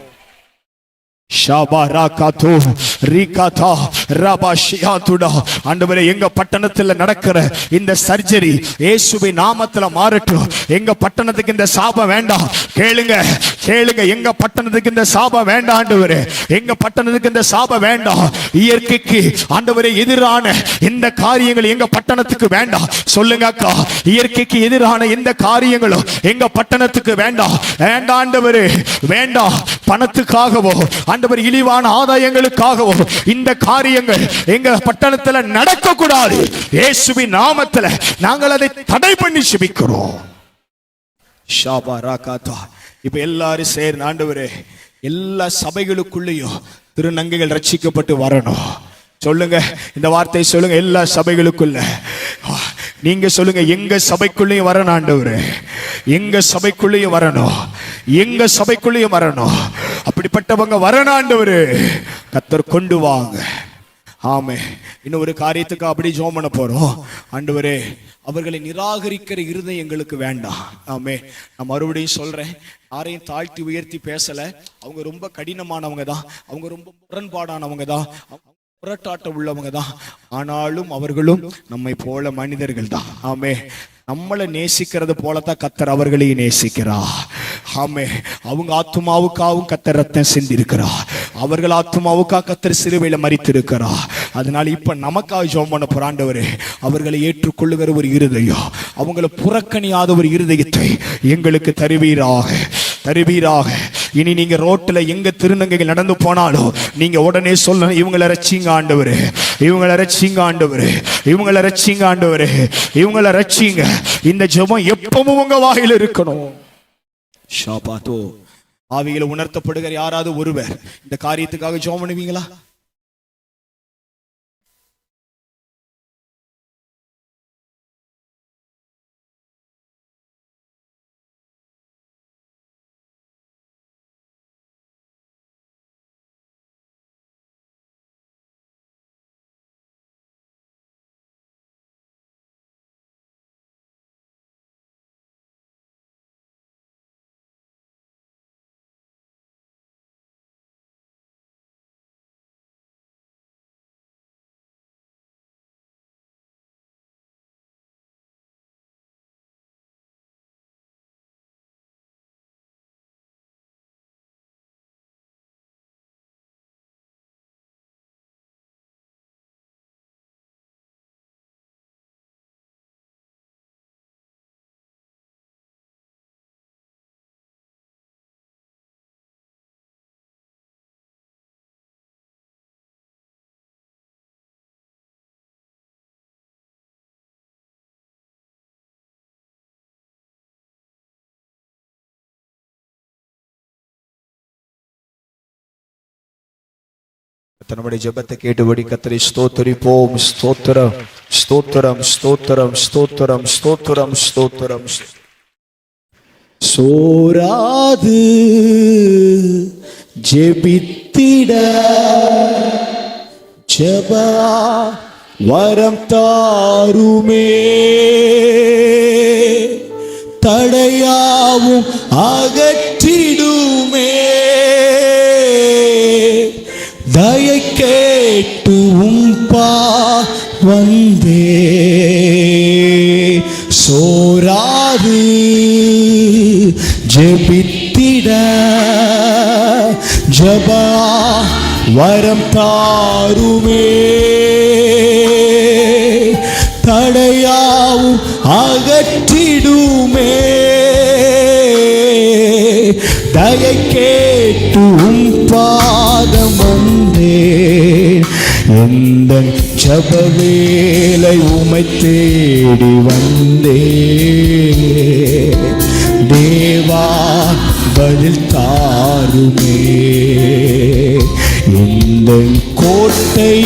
ஆண்டவரே, எங்க பட்டணத்தில் நடக்கிற இந்த சர்ஜரி இயேசுவின் நாமத்தில் மாறட்டும். எங்க பட்டணத்துக்கு இந்த சாபம் வேண்டாம். கேளுங்க, கேளுங்க, எங்க பட்டணத்துக்கு இந்த சாபம் வேண்டாம். ஆண்டவரே, எங்க பட்டணத்துக்கு இந்த சாபம் வேண்டாம். இயற்கைக்கு ஆண்டவரே எதிரான இந்த காரியங்கள் எங்க பட்டணத்துக்கு வேண்டாம். சொல்லுங்க அக்கா, இயற்கைக்கு எதிரான இந்த காரியங்களும் எங்க பட்டணத்துக்கு வேண்டாம். வேண்டாம் ஆண்டவரே, வேண்டாம். பணத்துக்காகவோ ஆண்டவர் இழிவான ஆதாயங்களுக்காகவோ இந்த காரியங்கள் எங்க பட்டணத்துல நடக்க கூடாது. இயேசுவின் நாமத்துல நாங்கள் அதை தடை பண்ணி ஜெபிக்கிறோம். இப்ப எல்லாரும் சேர்ந்து ஆண்டவரே, எல்லா சபைகளுக்குள்ளேயும் திருநங்கைகள் ரட்சிக்கப்பட்டு வரணும். சொல்லுங்க, இந்த வார்த்தை சொல்லுங்க. எல்லா சபைகளுக்குள்ள நீங்க சொல்லுங்க, எங்க சபைக்குள்ளேயும் வரணும் ஆண்டவரே, எங்க சபைக்குள்ளேயும் வரணும், எங்க சபைக்குள்ளேயும் வரணும். அப்படிப்பட்டவங்க வரணும் ஆண்டவரே, கர்த்தர் கொண்டு வாங்க. ஆமே. இன்னும் ஒரு காரியத்துக்கு அப்படி ஜெபம் பண்ண போறோம். ஆண்டவரே, அவர்களை நிராகரிக்கிற இருதயம் எங்களுக்கு வேண்டாம். ஆமே. நான் மறுபடியும் சொல்றேன், யாரையும் தாழ்த்தி உயர்த்தி பேசல. அவங்க ரொம்ப கடினமானவங்க தான், அவங்க ரொம்ப முரண்பாடானவங்க தான், புரட்டாட்டம் உள்ளவங்க தான். ஆனாலும் அவர்களும் நம்மை போல மனிதர்கள் தான். ஆமே. நம்மளை நேசிக்கிறது போலதான் கர்த்தர் அவர்களையும் நேசிக்கிறார். ஆமே. அவங்க ஆத்துமாவுக்காகவும் கர்த்தர் ரத்தம் சிந்திருக்கிறார். அவர்கள் ஆத்துமாவுக்காக கர்த்தர் சிலுவையில மரித்திருக்கிறார். அதனால இப்ப நமக்காக ஜெபம் பண்ண போற ஆண்டவரே, அவர்களை ஏற்றுக்கொள்ளுகிற ஒரு இருதயம், அவங்களை புறக்கணியாத ஒரு இருதயத்தை எங்களுக்கு தருவீராக, தருவீராக. இனி நீங்க ரோட்ல எங்க திருநங்கைகள் நடந்து போனாலும் நீங்க உடனே சொல்லணும், இவங்களை ரட்சிங்க ஆண்டவரே, இவங்களை ரட்சிங்க ஆண்டவரே, இவங்களை ரட்சிங்க ஆண்டவரே, இவங்களை ரட்சிங்க. இந்த ஜெபம் எப்பவும் உங்க வாயில இருக்கணும். ஷாபாத்தோ, ஆவியில உணர்த்தப்படுகிற யாராவது ஒருவர் இந்த காரியத்துக்காக ஜெபம் பண்ணுவீங்களா? நம்முடைய ஜெபத்தை கேட்டுபடி கர்த்தரை ஸ்தோத்திரிப்போம். ஸ்தோத்திரம் ஸ்தோத்திரம் ஸ்தோத்திரம் ஸ்தோத்திரம் ஸ்தோத்திரம் ஸ்தோத்திரம். சோராது ஜெபித்திட ஜெப வரம் தாருமே, தடையாவும் அகற்றிடுமே, தயை கேட்டு உம்பா வந்தே. சோராது ஜெபித்திட ஜபா வரம் தாருமே, தடையாவும் அகற்றிடுமே, தயை கேட்டு பாதம் வந்தே. எந்த ஜப வேலை உமை தேடி வந்தே, தேவா பதில் தாருமே. எந்த கோட்டை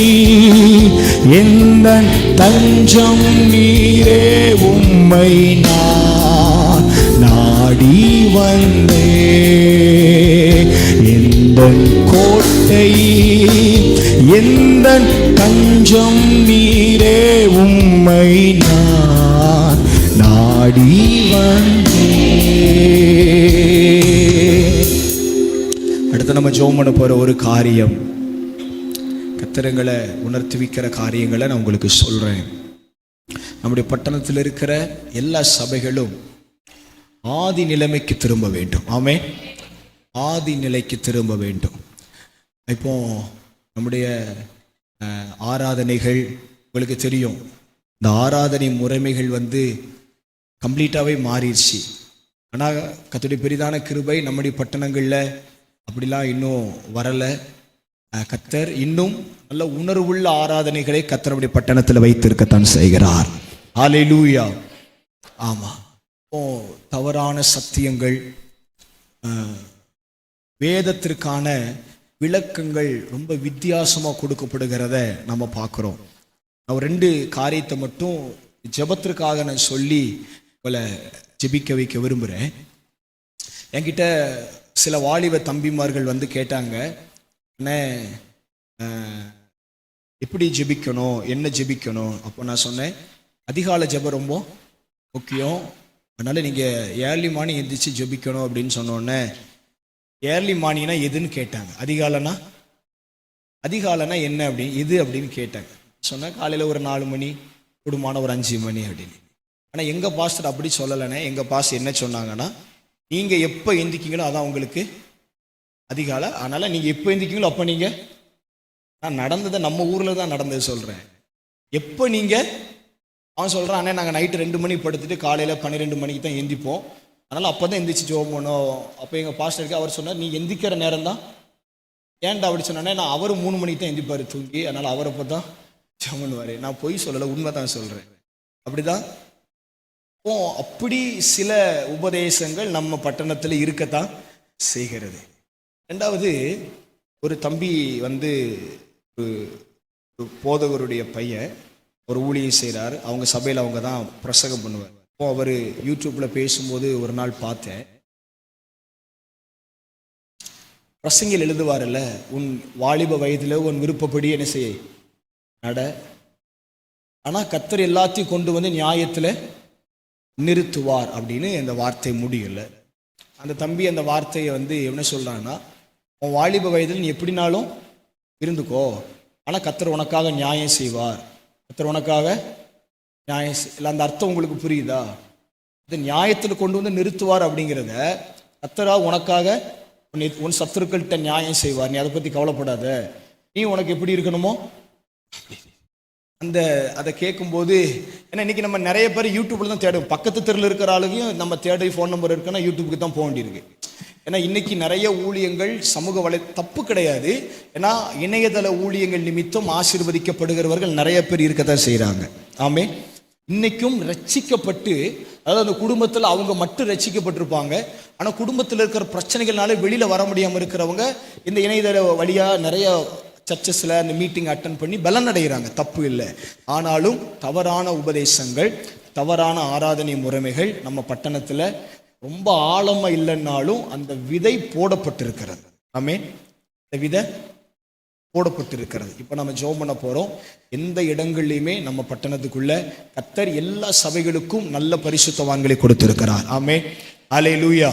எந்த தஞ்சம் நீரே, உம்மை நான் நாடி வந்தே. எந்த கோட்டை எந்த தஞ்சம் நீரே, உம்மை நான் நாடி வந்தே. அடுத்து நம்ம ஜெபம் பண்ண போற ஒரு காரியம், கர்த்தரங்களை உணர்த்தி வைக்கிற காரியங்களை நான் உங்களுக்கு சொல்றேன். நம்முடைய பட்டணத்தில் இருக்கிற எல்லா சபைகளும் ஆதி நிலைமைக்கு திரும்ப வேண்டும். ஆமென். ஆதி நிலைக்கு திரும்ப வேண்டும். இப்போ நம்முடைய ஆராதனைகள் உங்களுக்கு தெரியும், இந்த ஆராதனை முறைமைகள் கம்ப்ளீட்டாகவே மாறிடுச்சு. ஆனால் கர்த்தருடைய பெரிதான கிருபை நம்முடைய பட்டணங்களில் அப்படிலாம் இன்னும் வரலை. கர்த்தர் இன்னும் நல்ல உணர்வுள்ள ஆராதனைகளை கர்த்தர் நம்முடைய பட்டணத்தில் வைத்திருக்கத்தான் செய்கிறார். ஹல்லேலூயா. ஆமாம். தவறான சத்தியங்கள், வேதத்திற்கான விளக்கங்கள் ரொம்ப வித்தியாசமாக கொடுக்கப்படுகிறத நம்ம பார்க்குறோம். நான் 2 காரியத்தை மட்டும் ஜெபத்திற்காக நான் சொல்லி உங்களை ஜெபிக்க வைக்க விரும்புகிறேன். என்கிட்ட சில வாலிப தம்பிமார்கள் கேட்டாங்க, அண்ணே எப்படி ஜெபிக்கணும், என்ன ஜெபிக்கணும்? அப்போ நான் சொன்னேன், அதிகாலை ஜெபம் ரொம்ப முக்கியம், அதனால் நீங்கள் ஏர்லி மார்னிங் எந்திரிச்சு ஜெபிக்கணும் அப்படின்னு சொன்னோடனே, ஏர்லி மார்னிங்னா எதுன்னு கேட்டாங்க. அதிகாலைனா என்ன இது அப்படின்னு கேட்டாங்க. சொன்னேன், காலையில் ஒரு 4 மணி, குடும்பமான ஒரு 5 மணி அப்படின்னு. ஆனால் எங்கள் பாஸ்டர் அப்படி சொல்லலைண்ணே. எங்கள் பாஸ்டர் என்ன சொன்னாங்கன்னா, நீங்கள் எப்போ எந்திரிக்கீங்களோ அதான் உங்களுக்கு அதிகாலை. அதனால் நீங்கள் எப்போ எந்திரிக்கீங்களோ அப்போ நீங்கள், நான் நடந்ததை நம்ம ஊரில் தான் நடந்தது சொல்கிறேன். எப்போ நீங்கள், அவன் சொல்கிறான், அண்ணே நாங்கள் நைட்டு 2 மணி படுத்துட்டு காலையில் 12 மணிக்கு தான் எந்திப்போம், அதனால் அப்போ தான் எந்திரிச்சு ஜெபம் பண்ணோம். அப்போ எங்கள் பாஸ்டருக்கு அவர் சொன்னார், நீ எந்திக்கிற நேரம் தான். ஏன்டா அப்படி சொன்னேன்னே, நான் அவர் 3 மணிக்கு தான் எந்திப்பார் தூங்கி, அதனால் அவர் அப்போ தான் ஜெபம் பண்ணுவார். நான் பொய் சொல்லலை, உண்மை தான் சொல்கிறேன். அப்படி தான். அப்படி சில உபதேசங்கள் நம்ம பட்டணத்தில் இருக்கத்தான் செய்கிறது. 2வது, ஒரு தம்பி ஒரு போதகருடைய பையன் ஒரு ஊழியம் செய்கிறார். அவங்க சபையில் அவங்க தான் பிரசங்கம் பண்ணுவார். அவர் யூடியூப்பில் பேசும்போது ஒரு நாள் பார்த்தேன், பிரசங்கில் எழுதுவார்ல, உன் வாலிப வயதில் உன் விருப்பப்படி என்ன செய்ய நட, ஆனால் கர்த்தர் எல்லாத்தையும் கொண்டு நியாயத்தில் நிறுத்துவார் அப்படின்னு அந்த வார்த்தை முடியல. அந்த தம்பி அந்த வார்த்தையை என்ன சொல்கிறான்னா, உன் வாலிப வயதில் நீ எப்படினாலும் இருந்துக்கோ, ஆனால் கர்த்தர் உனக்காக நியாயம் செய்வார், கர்த்தர் உனக்காக நியாயம் இல்லை. அந்த அர்த்தம் உங்களுக்கு புரியுதா? இந்த நியாயத்தில் கொண்டு நிறுத்துவார் அப்படிங்கிறத, கர்த்தரா உனக்காக உன் சத்துருக்கள்கிட்ட நியாயம் செய்வார், நீ அதை பற்றி கவலைப்படாத, நீ உனக்கு எப்படி இருக்கணுமோ அதை கேட்கும்போது. ஏன்னா இன்னைக்கு நம்ம நிறைய பேர் யூடியூப்ல தான் தேடும், பக்கத்து தெருவில் இருக்கிற ஆளுகையும் நம்ம தேடி ஃபோன் நம்பர் இருக்குன்னா யூடியூப்புக்கு தான் போக வேண்டியிருக்கு. ஏன்னா இன்னைக்கு நிறைய ஊழியங்கள் சமூக தப்பு கிடையாது, ஏன்னா இணையதள ஊழியங்கள் நிமித்தம் ஆசீர்வதிக்கப்படுகிறவர்கள் நிறைய பேர் இருக்கத்தான் செய்கிறாங்க. ஆமே. இன்னைக்கும் ரட்சிக்கப்பட்டு, அதாவது அந்த குடும்பத்தில் அவங்க மட்டும் ரட்சிக்கப்பட்டிருப்பாங்க, ஆனால் குடும்பத்தில் இருக்கிற பிரச்சனைகள்னால வெளியில் வர முடியாமல் இருக்கிறவங்க இந்த இணையதள வழியாக நிறைய சர்ச்சஸில் அந்த மீட்டிங் அட்டன் பண்ணி பலன் அடைகிறாங்க, தப்பு இல்லை. ஆனாலும் தவறான உபதேசங்கள், தவறான ஆராதனை முறைமைகள் நம்ம பட்டணத்தில் ரொம்ப ஆழமாக இல்லைன்னாலும் அந்த விதை போடப்பட்டிருக்கிறது. ஆமென். இந்த விதை போடப்பட்டிருக்கிறது. இப்போ நம்ம ஜெபம் பண்ண போகிறோம். எந்த இடங்கள்லையுமே நம்ம பட்டணத்துக்குள்ள கர்த்தர் எல்லா சபைகளுக்கும் நல்ல பரிசுத்தவான்களை கொடுத்திருக்கிறார். ஆமென். அல்லேலூயா.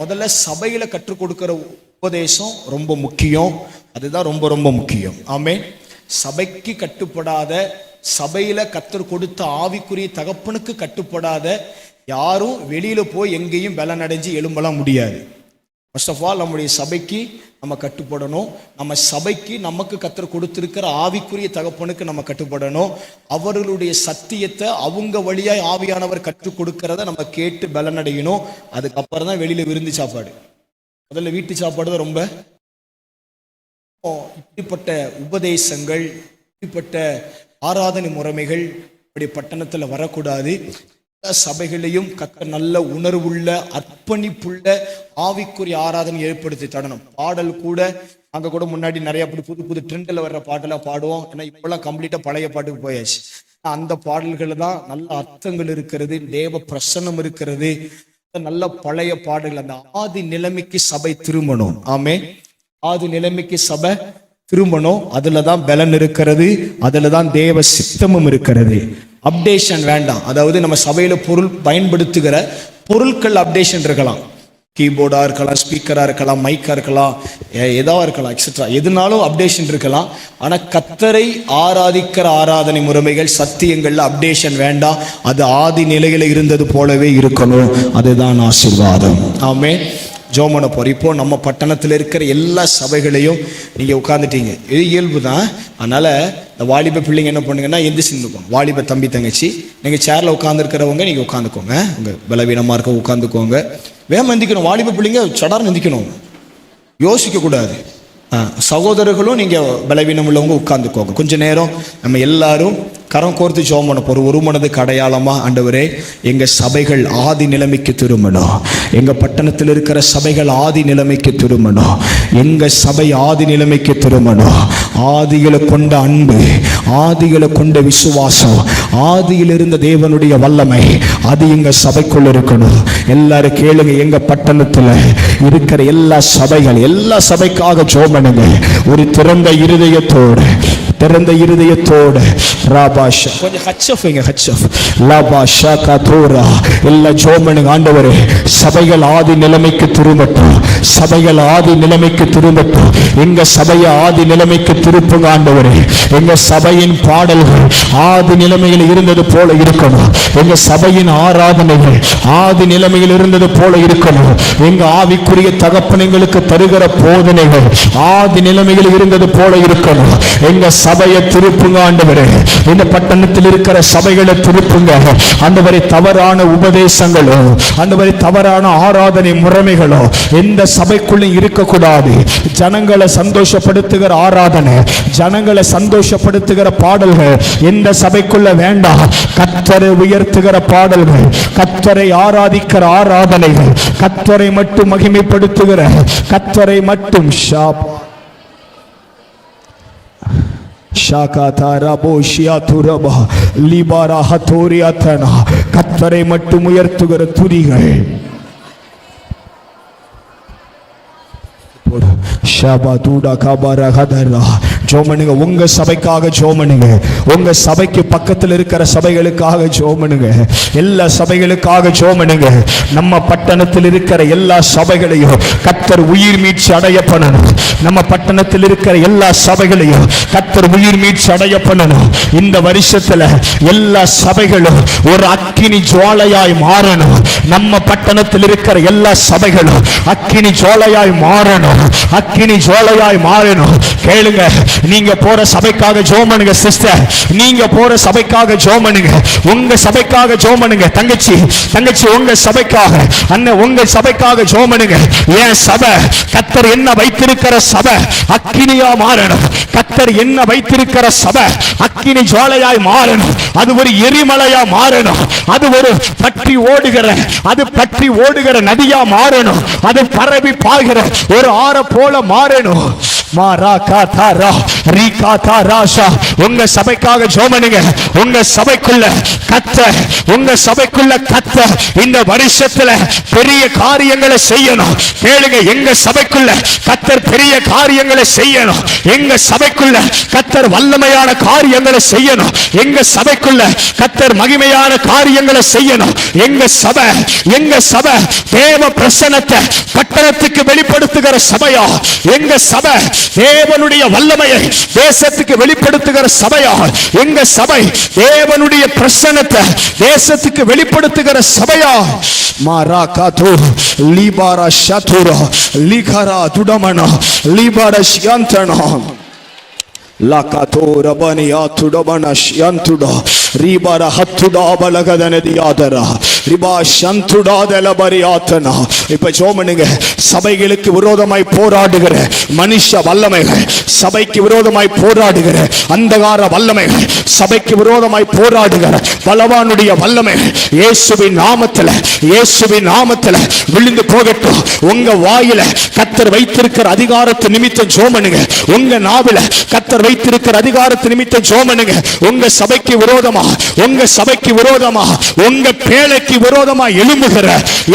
முதல்ல சபையில கற்றுக் கொடுக்கிற உபதேசம் ரொம்ப முக்கியம். அதுதான் ரொம்ப ரொம்ப முக்கியம். ஆமென். சபைக்கு கட்டுப்படாத, சபையில கர்த்தர் கொடுத்த ஆவிக்குரிய தகப்பனுக்கு கட்டுப்படாத யாரும் வெளியில போய் எங்கேயும் பலன் அடைஞ்சு எழும்பலாம் முடியாது. ஃபர்ஸ்ட் ஆஃப் ஆல் நம்முடைய சபைக்கு நம்ம கட்டுப்படணும். நம்ம சபைக்கு நமக்கு கர்த்தர் கொடுத்திருக்கிற ஆவிக்குரிய தகப்பனுக்கு நம்ம கட்டுப்படணும். அவர்களுடைய சத்தியத்தை அவங்க வழியாய் ஆவியானவர் கற்றுக் கொடுக்கிறத நம்ம கேட்டு பலன் அடையணும். அதுக்கப்புறம் தான் வெளியில விருந்து சாப்பாடு. முதல்ல வீட்டு சாப்பாடு தான் ரொம்ப. இப்படிப்பட்ட உபதேசங்கள், இப்படிப்பட்ட ஆராதனை முறைமைகள் இப்படி பட்டணத்தில் வரக்கூடாது. சபைகளையும் கர்த்தர் நல்ல உணர்வுள்ள, அர்ப்பணிப்புள்ள ஆவிக்குரிய ஆராதனை ஏற்படுத்தி தரணும். பாடல் கூட அங்கே கூட முன்னாடி நிறைய அப்படி புது புது ட்ரெண்டில் வர்ற பாட்டெல்லாம் பாடுவோம். ஏன்னா இப்பெல்லாம் கம்ப்ளீட்டாக பழைய பாட்டுக்கு போயாச்சு. அந்த பாடல்கள் தான் நல்ல அர்த்தங்கள் இருக்கிறது, தேவ பிரசன்னம் இருக்கிறது, நல்ல பழைய பாடல்கள். அந்த ஆதி நிலைமைக்கு சபை திரும்பணும். ஆமே. ஆதி நிலைமைக்கு சபை திரும்பணும். அதுல தான் பலன் இருக்கிறது, அதுல தான் தேவ சித்தமும் இருக்கிறது. அப்டேஷன் வேண்டாம். அதாவது நம்ம சபையில பொருள் பயன்படுத்துகிற பொருட்கள் அப்டேஷன் இருக்கலாம். கீபோர்டா இருக்கலாம், ஸ்பீக்கரா இருக்கலாம், மைக்கா இருக்கலாம், எதாவது இருக்கலாம், எக்ஸெட்ரா. எதுனாலும் அப்டேஷன் இருக்கலாம். ஆனா கர்த்தரை ஆராதிக்கிற ஆராதனை முறைமைகள், சத்தியங்கள்ல அப்டேஷன் வேண்டாம். அது ஆதி நிலையில இருந்தது போலவே இருக்கணும். அதுதான் ஆசீர்வாதம். ஆமே. ஜெபம் பண்ண போறோம். இப்போ நம்ம பட்டணத்தில் இருக்கிற எல்லா சபைகளையும் நீங்க உட்காந்துட்டீங்க, இது இயல்பு தான். அதனால இந்த வாலிப பிள்ளைங்க என்ன பண்ணுங்கன்னா எந்திரிச்சு நின்றுக்கோங்க. வாலிப தம்பி தங்கச்சி, நீங்க சேர்ல உட்காந்துருக்கிறவங்க நீங்க உட்காந்துக்கோங்க. உங்க பலவீனமா இருக்க உட்காந்துக்கோங்க. வேகம் எந்திக்கணும். வாலிப பிள்ளைங்க சடார்னு எந்திக்கணும், யோசிக்க கூடாது. சகோதரர்களும் நீங்க பலவீனம் உள்ளவங்க உட்கார்ந்துக்கோங்க. கொஞ்ச நேரம் நம்ம எல்லாரும் கரம் கோர்த்து ஜெபம் பண்ண போறோம். ஒரு மனதுக்கு அடையாளமா, ஆண்டவரே எங்க சபைகள் ஆதி நிலைமைக்கு திரும்பணும். எங்க பட்டணத்தில் இருக்கிற சபைகள் ஆதி நிலைமைக்கு திரும்பணும். எங்க சபை ஆதி நிலைமைக்கு திரும்பணும். ஆதிகளை கொண்ட அன்பு, ஆதிகளை கொண்ட விசுவாசம், ஆதியில் இருந்த தேவனுடைய வல்லமை அது எங்க சபைக்குள்ள இருக்கணும். எல்லாரும் கேளுங்க. எங்க பட்டணத்துல இருக்கிற எல்லா சபைகள், எல்லா சபைக்காக ஜெபம் பண்ணுங்க. ஒரு திறந்த இருதயத்தோடு, திறந்த இருதயத்தோடு. ராபாஷா கொஞ்சம் ஹச்சஃப்ங்க, ஹச்சஃப் லாபாஷா கதோரா எல்லா ஜெபம் பண்ணுங்க. ஆண்டவரே சபைகள் ஆதி நிலைமைக்கு திரும்பட்டும், சபைகள் ஆதி நிலைமைக்கு திரும்பட்டும். எங்க சபையை ஆதி நிலைமைக்கு திருப்புங்க ஆண்டவரே. எங்க சபையின் பாடல்கள் ஆதி நிலைமையில் இருந்தது போல இருக்கணும். எங்க சபையின் ஆராதனைகள் ஆதி நிலைமையில் இருந்தது போல இருக்கணும். எங்க ஆவிக்குரிய தகப்பனங்களுக்கு தருகிற போதனைகள் ஆதி நிலைமையில் இருந்தது போல இருக்கணும். எங்க சபையை திருப்புங்க ஆண்டவரே. இந்த பட்டணத்தில் இருக்கிற சபைகளை திருப்புங்க ஆண்டவரே. தவறான உபதேசங்களோ, ஆண்டவரே தவறான ஆராதனை முறைமைகளோ எந்த சபைக்குள்ள இருக்கக்கூடாது. ஜனங்களை சந்தோஷப்படுத்துகிற ஆராதனை, ஜனங்களை சந்தோஷப்படுத்துகிற பாடல்கள் எந்த சபைக்குள்ள வேண்டாம். கர்த்தரை உயர்த்துகிற பாடல்கள், கர்த்தரை ஆராதிக்கிற ஆராதனைகள், கர்த்தரை மட்டும் மகிமைப்படுத்துகிற, கர்த்தரை மட்டும் கர்த்தரை மட்டும் உயர்த்துகிற துதிகள். ஜோமனுங்க. உங்க சபைக்காக ஜோமனுங்க. உங்க சபைக்கு பக்கத்தில் இருக்கிற சபைகளுக்காக ஜோமனுங்க. எல்லா சபைகளுக்காக ஜோமனுங்க. நம்ம பட்டணத்தில் இருக்கிற எல்லா சபைகளையும் கர்த்தர் உயிர் மீட்சி அடைய பண்ணணும். நம்ம பட்டணத்தில் இருக்கிற எல்லா சபைகளையும் கர்த்தர் உயிர் மீட்சி அடைய பண்ணணும். இந்த வருஷத்துல எல்லா சபைகளும் ஒரு அக்கினி ஜுவாலையாய் மாறணும். நம்ம பட்டணத்தில் இருக்கிற எல்லா சபைகளும் அக்கினி ஜுவாலையாய் மாறணும். அக்கினி ஜுவாலையாய் மாறணும். கேளுங்க. நீங்க போற சபைக்காக ஜெபம் பண்ணுங்க சிஸ்டர். நீங்க போற சபைக்காக ஜெபம் பண்ணுங்க. உங்க சபைக்காக ஜெபம் பண்ணுங்க தங்கச்சி. தங்கச்சி உங்க சபைக்காக, அண்ணன் உங்க சபைக்காக ஜெபம் பண்ணுங்க. ஏன் சபை, கர்த்தர் என்ன வைத்திருக்கிற சபை அக்கினியா மாறணும். கர்த்தர் என்ன வைத்திருக்கிற சபை அக்கினி ஜுவாலையாய் மாறணும். அது ஒரு எரிமலையா மாறணும். அது ஒரு பற்றி ஓடுகிற, அது பற்றி ஓடுகிற நதியா மாறணும். அது பரவி பாய்கிற ஒரு ஆற போல மாறணும். உங்க சபைக்காக ஜெபம். உங்க சபைக்குள்ள கர்த்தர், உங்க சபைக்குள்ள கர்த்தர் இந்த வருஷத்துல பெரிய காரியங்களை செய்யணும். கேளுங்க, எங்க சபைக்குள்ள கர்த்தர் பெரிய காரியங்களை செய்யணும். எங்க சபைக்குள்ள கர்த்தர் வல்லமையான காரியங்களை செய்யணும். எங்க சபைக்குள்ள கர்த்தர் மகிமையான காரியங்களை செய்யணும். எங்க சபை தேவ பிரசன்னத்தை பட்டணத்துக்கு வெளிப்படுத்துகிற சபையா? எங்க சபை தேவனுடைய வல்லமையை தேசத்துக்கு வெளிப்படுத்துகிற சபையா? எங்க சபை தேவனுடைய பிரசன்னத்தை தேசத்துக்கு வெளிப்படுத்துகிற சபையா? மாரா காது லிபாரா ஷதுரா லிகரா துடமனா லிபாரா ஷியந்தனா லகாதோர பனியா துடமனா ஷியந்துடா ரிபாரா ஹத்துடா பலகதனதியாதரா ரிபா ஷந்துடா தலபரியாதனா. இப்ப ஜெபம். சபைகளுக்கு விரோதமாய் போராடுகிற மனுஷ வல்லமைகள், சபைக்கு விரோதமாய் போராடுகிற அந்தகார வல்லமைகள், சபைக்கு விரோதமாய் போராடுகிற பலவானுடைய வல்லமைகள் இயேசுவின் நாமத்தில் விழுந்து போகட்டும். உங்க வாயில கர்த்தர் வைத்திருக்கிற அதிகாரத்தை நிமித்தம் ஜெபம். உங்க நாவில கர்த்தர் வைத்திருக்கிற அதிகாரத்தை நிமித்தம் ஜெபம். உங்க சபைக்கு விரோதமா, உங்க பேழைக்கு விரோதமா எழும்புகிற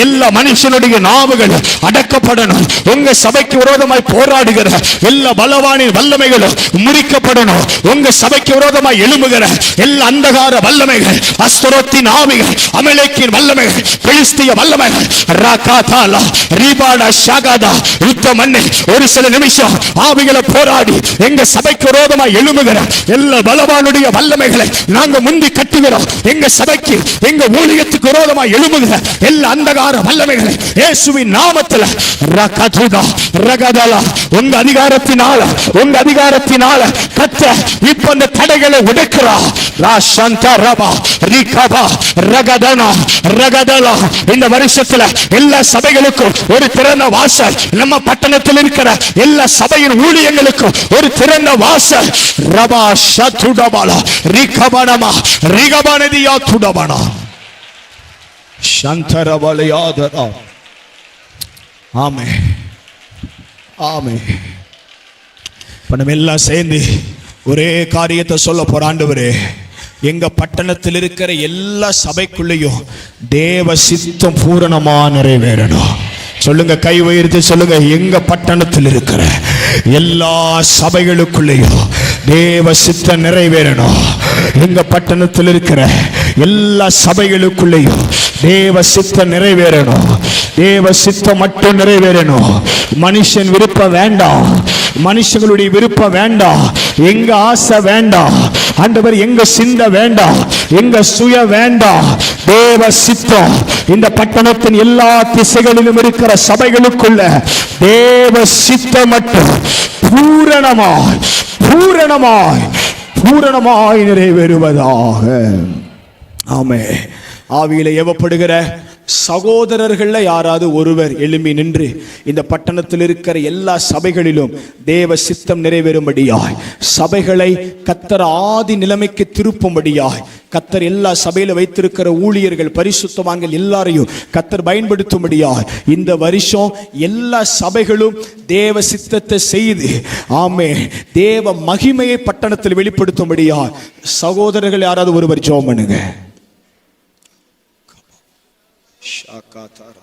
எல்லா மனுஷனுடைய நாவுகள் அடக்கப்படணும். உங்க சபைக்கு விரோதமாய் போராடுகிற எல்லா பலவானின் வல்லமைகளும் முறிக்கப்படணும். உங்க சபைக்கு விரோதமாய் எழும்புகிற எல்லா அந்தகார வல்லமைகள், அஸ்தரோத்தின் ஆவிகள், அமலேக்கின் வல்லமைகள், பெலிஸ்திய வல்லமைகள், ராகாதாலா ரிபாடா ஷாகாதா யுத்தமன்னே. ஒரு சில நிமிஷம் ஆவிகளை போராடி எங்க சபைக்கு விரோதமாய் எழும்புகிற எல்லா பலவானுடைய வல்லமைகளை நாங்க முந்தி கட்டுகிறோம். எங்க சபைக்கு, எங்க ஊழியத்துக்கு விரோதமாய் எழும்புகிற எல்லா அந்தகார வல்லமைகளை இயேசுவின் நாமத்தில் ரகதுதா ரகதலா உங்க அதிகாரத்தினால கர்த்தர் இப்ப அந்த தடைகளை உடைக்கிறார். ராஷந்தா ரபா ரிகபா ரகதனா ரகதலா. இந்த வருஷத்துல எல்லா சபைகளுக்கும் ஒரு திறந்த வாசல், நம்ம பட்டணத்தில் இருக்கிற எல்லா சபையின் ஊழியங்களுக்கும் ஒரு திறந்த வாசல். ரபா ஷதுடபாலா ரிகபனமா ரிகபனதியா துடபனா சந்தரவலையாதரா. ஆமென், ஆமென். இப்ப நம்ம எல்லாம் சேர்ந்து ஒரே காரியத்தை சொல்ல போறோம். ஆண்டவரே, எங்க பட்டணத்தில் இருக்கிற எல்லா சபைக்குள்ளேயும் தேவ சித்தம் பூரணமா நிறைவேறணும். சொல்லுங்க, கை உயர்த்தி சொல்லுங்க. எங்க பட்டணத்தில் இருக்கிற எல்லா சபைகளுக்குள்ளேயும் தேவ சித்தம் நிறைவேறணும். எங்க பட்டணத்தில் இருக்கிற எல்லா சபைகளுக்குள்ளேயும் தேவ சித்தம் நிறைவேறணும். தேவ சித்தம் மட்டும் நிறைவேறணும். மனுஷன் விருப்பம் வேண்டாம், மனுஷங்களுடைய விருப்பம் வேண்டாம், எங்க ஆசை வேண்டாம் ஆண்டவர், எங்க சிந்த வேண்டாம், எங்க சுய வேண்டாம். தேவ சித்தம் இந்த பட்டணத்தின் எல்லா திசைகளிலும் இருக்கிற சபைகளுக்குள்ள தேவ சித்தம் மட்டும் பூரணமாய் பூரணமாய் பூரணமாய் நிறைவேறுவதாக. ஆமென். ஆவியில ஏவப்படுகிற சகோதரர்கள்ல யாராவது ஒருவர் எழும்பி நின்று இந்த பட்டணத்தில் இருக்கிற எல்லா சபைகளிலும் தேவ சித்தம் நிறைவேறும்படியாய், சபைகளை கர்த்தர் ஆதி நிலைமைக்கு திருப்பும்படியாய், கர்த்தர் எல்லா சபையில வைத்திருக்கிற ஊழியர்கள், பரிசுத்தவான்கள் எல்லாரையும் கர்த்தர் பயன்படுத்தும்படியாய் இந்த வருஷம் எல்லா சபைகளும் தேவ சித்தத்தை செய்து ஆமென் தேவ மகிமையை பட்டணத்தில் வெளிப்படுத்தும்படியாய் சகோதரர்கள் யாராவது ஒருவர் ஜெபம் பண்ணுங்க. Shakatara.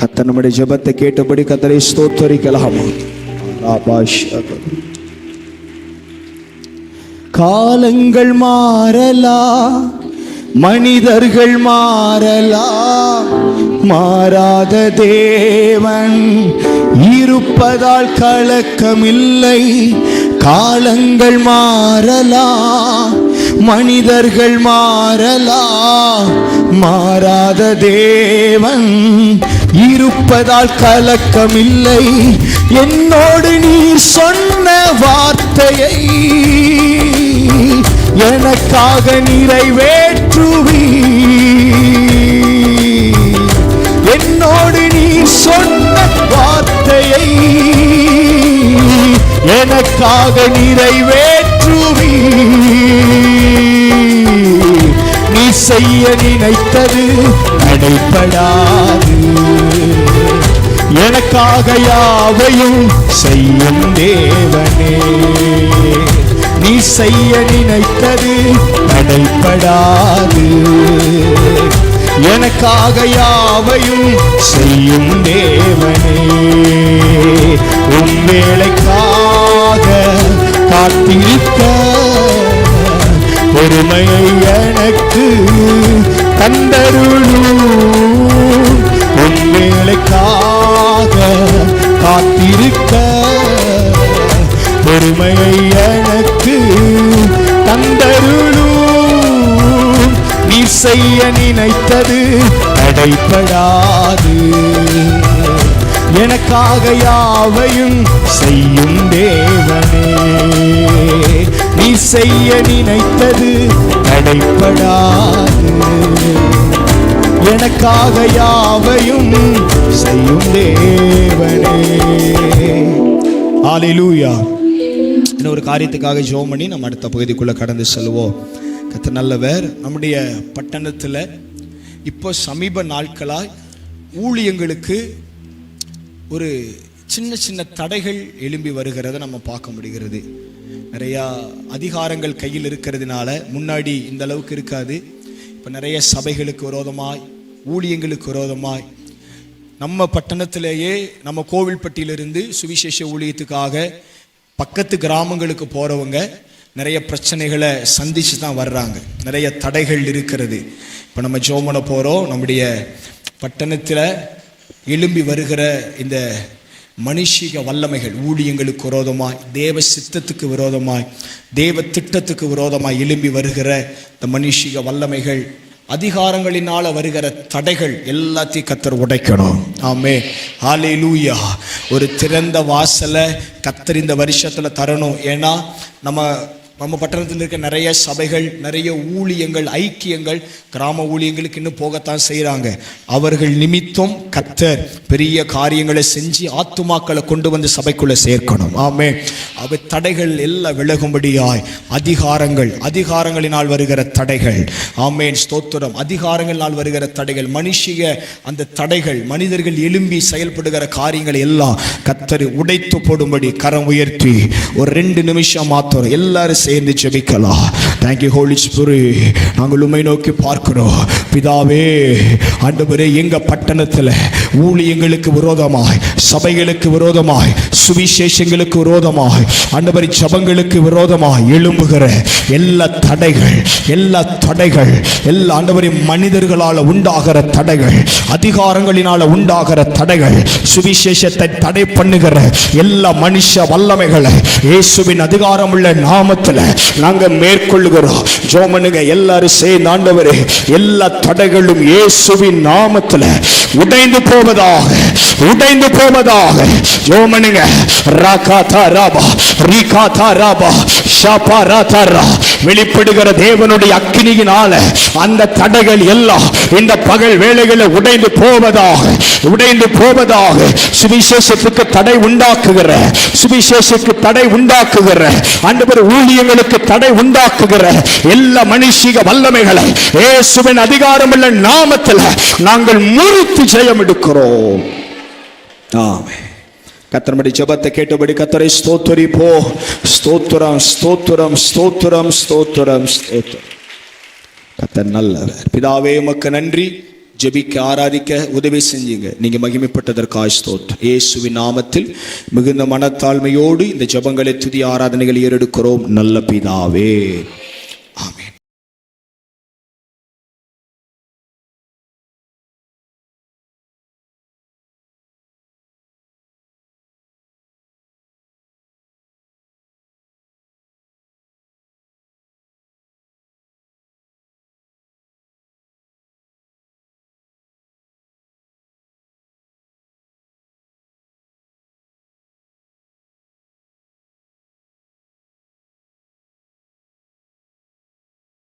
கர்த்தர் நம்முடைய ஜெபத்தை கேட்டபடி கர்த்தரை ஸ்தோத்தரிக்கலாமா? காலங்கள் மாறலா, மனிதர்கள் மாறலா, மாறாத தேவன் இருப்பதால் கலக்கமில்லை. காலங்கள் மாறலா, மனிதர்கள் மாறலா, மாறாத தேவன் இருப்பதால் கலக்கமில்லை. என்னோடு நீ சொன்ன வார்த்தையை எனக்காக நிறைவேற்றுவி. என்னோடு நீ சொன்ன வார்த்தையை எனக்காக நிறைவேற்றுவி. நீ செய்ய நினைத்தது தடைபடாது. எனக்காக யாவையும் செய்யும் தேவனே. நீ செய்ய நினைத்தது தடைபடாது. எனக்காக யாவையும் செய்யும் தேவனே. உன் வேளைக்காக காத்திருக்க பொறுமையை எனக்கு தந்தருளும். உன் வேளைக்காக காத்திருக்க பொறுமையை எனக்கு தந்தருளும். நீ செய்ய நினைத்தது தடைபடாது. எனக்காக யாவையும் செய்யும் தேவனே. நீ செய்ய நினைத்தது தடைபடாது. எனக்காக யாவையும் செய்யும் தேவனே. ஹல்லேலூயா. இன்னொரு காரியத்துக்காக ஜெபம் பண்ணி நம்ம அடுத்த பகுதிக்குள்ள கடந்து செல்வோம். கர்த்தர் நல்லவர். நம்முடைய பட்டணத்தில் இப்போ சமீப நாட்களாய் ஊழியங்களுக்கு ஒரு சின்ன சின்ன தடைகள் எழும்பி வருகிறத நம்ம பார்க்க முடிகிறது. நிறையா அதிகாரங்கள் கையில் இருக்கிறதுனால முன்னாடி இந்த அளவுக்கு இருக்காது. இப்போ நிறைய சபைகளுக்கு விரோதமாய், ஊழியங்களுக்கு விரோதமாய், நம்ம பட்டணத்திலேயே நம்ம கோவில்பட்டியிலிருந்து சுவிசேஷ ஊழியத்துக்காக பக்கத்து கிராமங்களுக்கு போகிறவங்க நிறைய பிரச்சனைகளை சந்திச்சு தான் வர்றாங்க. நிறைய தடைகள் இருக்கிறது. இப்போ நம்ம ஜெபம் பண்ண போகிறோம். நம்முடைய பட்டணத்தில் எழும்பி வருகிற இந்த மனுஷிக வல்லமைகள், ஊழியங்களுக்கு விரோதமாய், தேவ சித்தத்துக்கு விரோதமாய், தேவ திட்டத்துக்கு விரோதமாய் எழும்பி வருகிற இந்த மனுஷிக வல்லமைகள், அதிகாரங்களினால வருகிற தடைகள் எல்லாத்தையும் கர்த்தர் உடைக்கணும். ஆமென். ஹல்லேலூயா. ஒரு திறந்த வாசலை கர்த்தர் இந்த வருஷத்துல தரணும். ஏன்னா நம்ம பட்டணத்தில் இருக்க நிறைய சபைகள், நிறைய ஊழியங்கள், ஐக்கியங்கள், கிராம ஊழியங்களுக்கு இன்னும் போகத்தான் செய்கிறாங்க. அவர்கள் நிமித்தம் கர்த்தர் பெரிய காரியங்களை செஞ்சு ஆத்துமாக்களை கொண்டு வந்து சபைக்குள்ள சேர்க்கணும். ஆமென். அவை தடைகள் எல்லாம் விலகும்படியாய் அதிகாரங்களினால் வருகிற தடைகள், ஆமென், ஸ்தோத்திரம், அதிகாரங்களினால் வருகிற தடைகள், மனுஷிக அந்த தடைகள், மனிதர்கள் எழும்பி செயல்படுகிற காரியங்களை எல்லாம் கர்த்தர் உடைத்து போடும்படி கரம் உயர்த்தி ஒரு 2 நிமிஷம் மாத்திரம் எல்லாரும் சேர்ந்து ஜெபிக்கலாம். Thank you Holy Spirit. நாங்கள் உம்மை நோக்கி பார்க்கிறோம். பிதாவே, ஆண்டவரே, எங்க பட்டணத்தில் ஊழியங்களுக்கு விரோதமாய், சபைகளுக்கு விரோதமாய், சுவிசேஷங்களுக்கு விரோதமாய், ஆண்டவரே, ஜபங்களுக்கு விரோதமாய் எழும்புகிற எல்லா தடைகள் ஆண்டவரே, மனிதர்களால் உண்டாகிற தடைகள், அதிகாரங்களினால உண்டாகிற தடைகள், சுவிசேஷத்தை தடை பண்ணுகிற எல்லா மனுஷ வல்லமைகளை இயேசுவின் அதிகாரமுள்ள நாமத்தில் நாங்க மேற்கொள்ளுகிறோம். ஜெபமனுங்க எல்லாரும் சேர்ந்து, ஆண்டவரே, எல்லா தடைகளும் இயேசுவின் நாமத்தில் உடைந்து போவதாக. ஜெபமனுங்க. ராகாதா ராபா ரிகாதா ராபா ஷாபாராதா. வெளிப்படுகிற தேவனுடைய அக்கினியினால அந்த தடைகள் எல்லாம் இந்த பகல் வேளைகளில் உடைந்து போவதாக. சுவிசேஷத்துக்கு தடை உண்டாக்குகிற ஆண்டவர் ஊழியங்களுக்கு தடை உண்டாக்குகிற எல்லா மனுஷிக வல்லமைகளை இயேசுவின் அதிகாரமுள்ள நாமத்தில் நாங்கள் முறித்து ஜெயம் எடுக்கிறோம். ஆமென். கர்த்தருடைய ஜெபத்தை கேட்டபடி கர்த்தரை ஸ்தோத்திரிப்போ. ஸ்தோத்திரம். கர்த்தர் நல்லவர். பிதாவே, உமக்கு நன்றி. ஜெபிக்க ஆராதிக்க உதவி செஞ்சீங்க. நீங்க மகிமைப்பட்டதற்காக ஸ்தோத்திரம். இயேசுவின் நாமத்தில் மிகுந்த மனத்தாழ்மையோடு இந்த ஜெபங்களை துதி ஆராதனைகளை ஏறெடுக்கிறோம் நல்ல பிதாவே.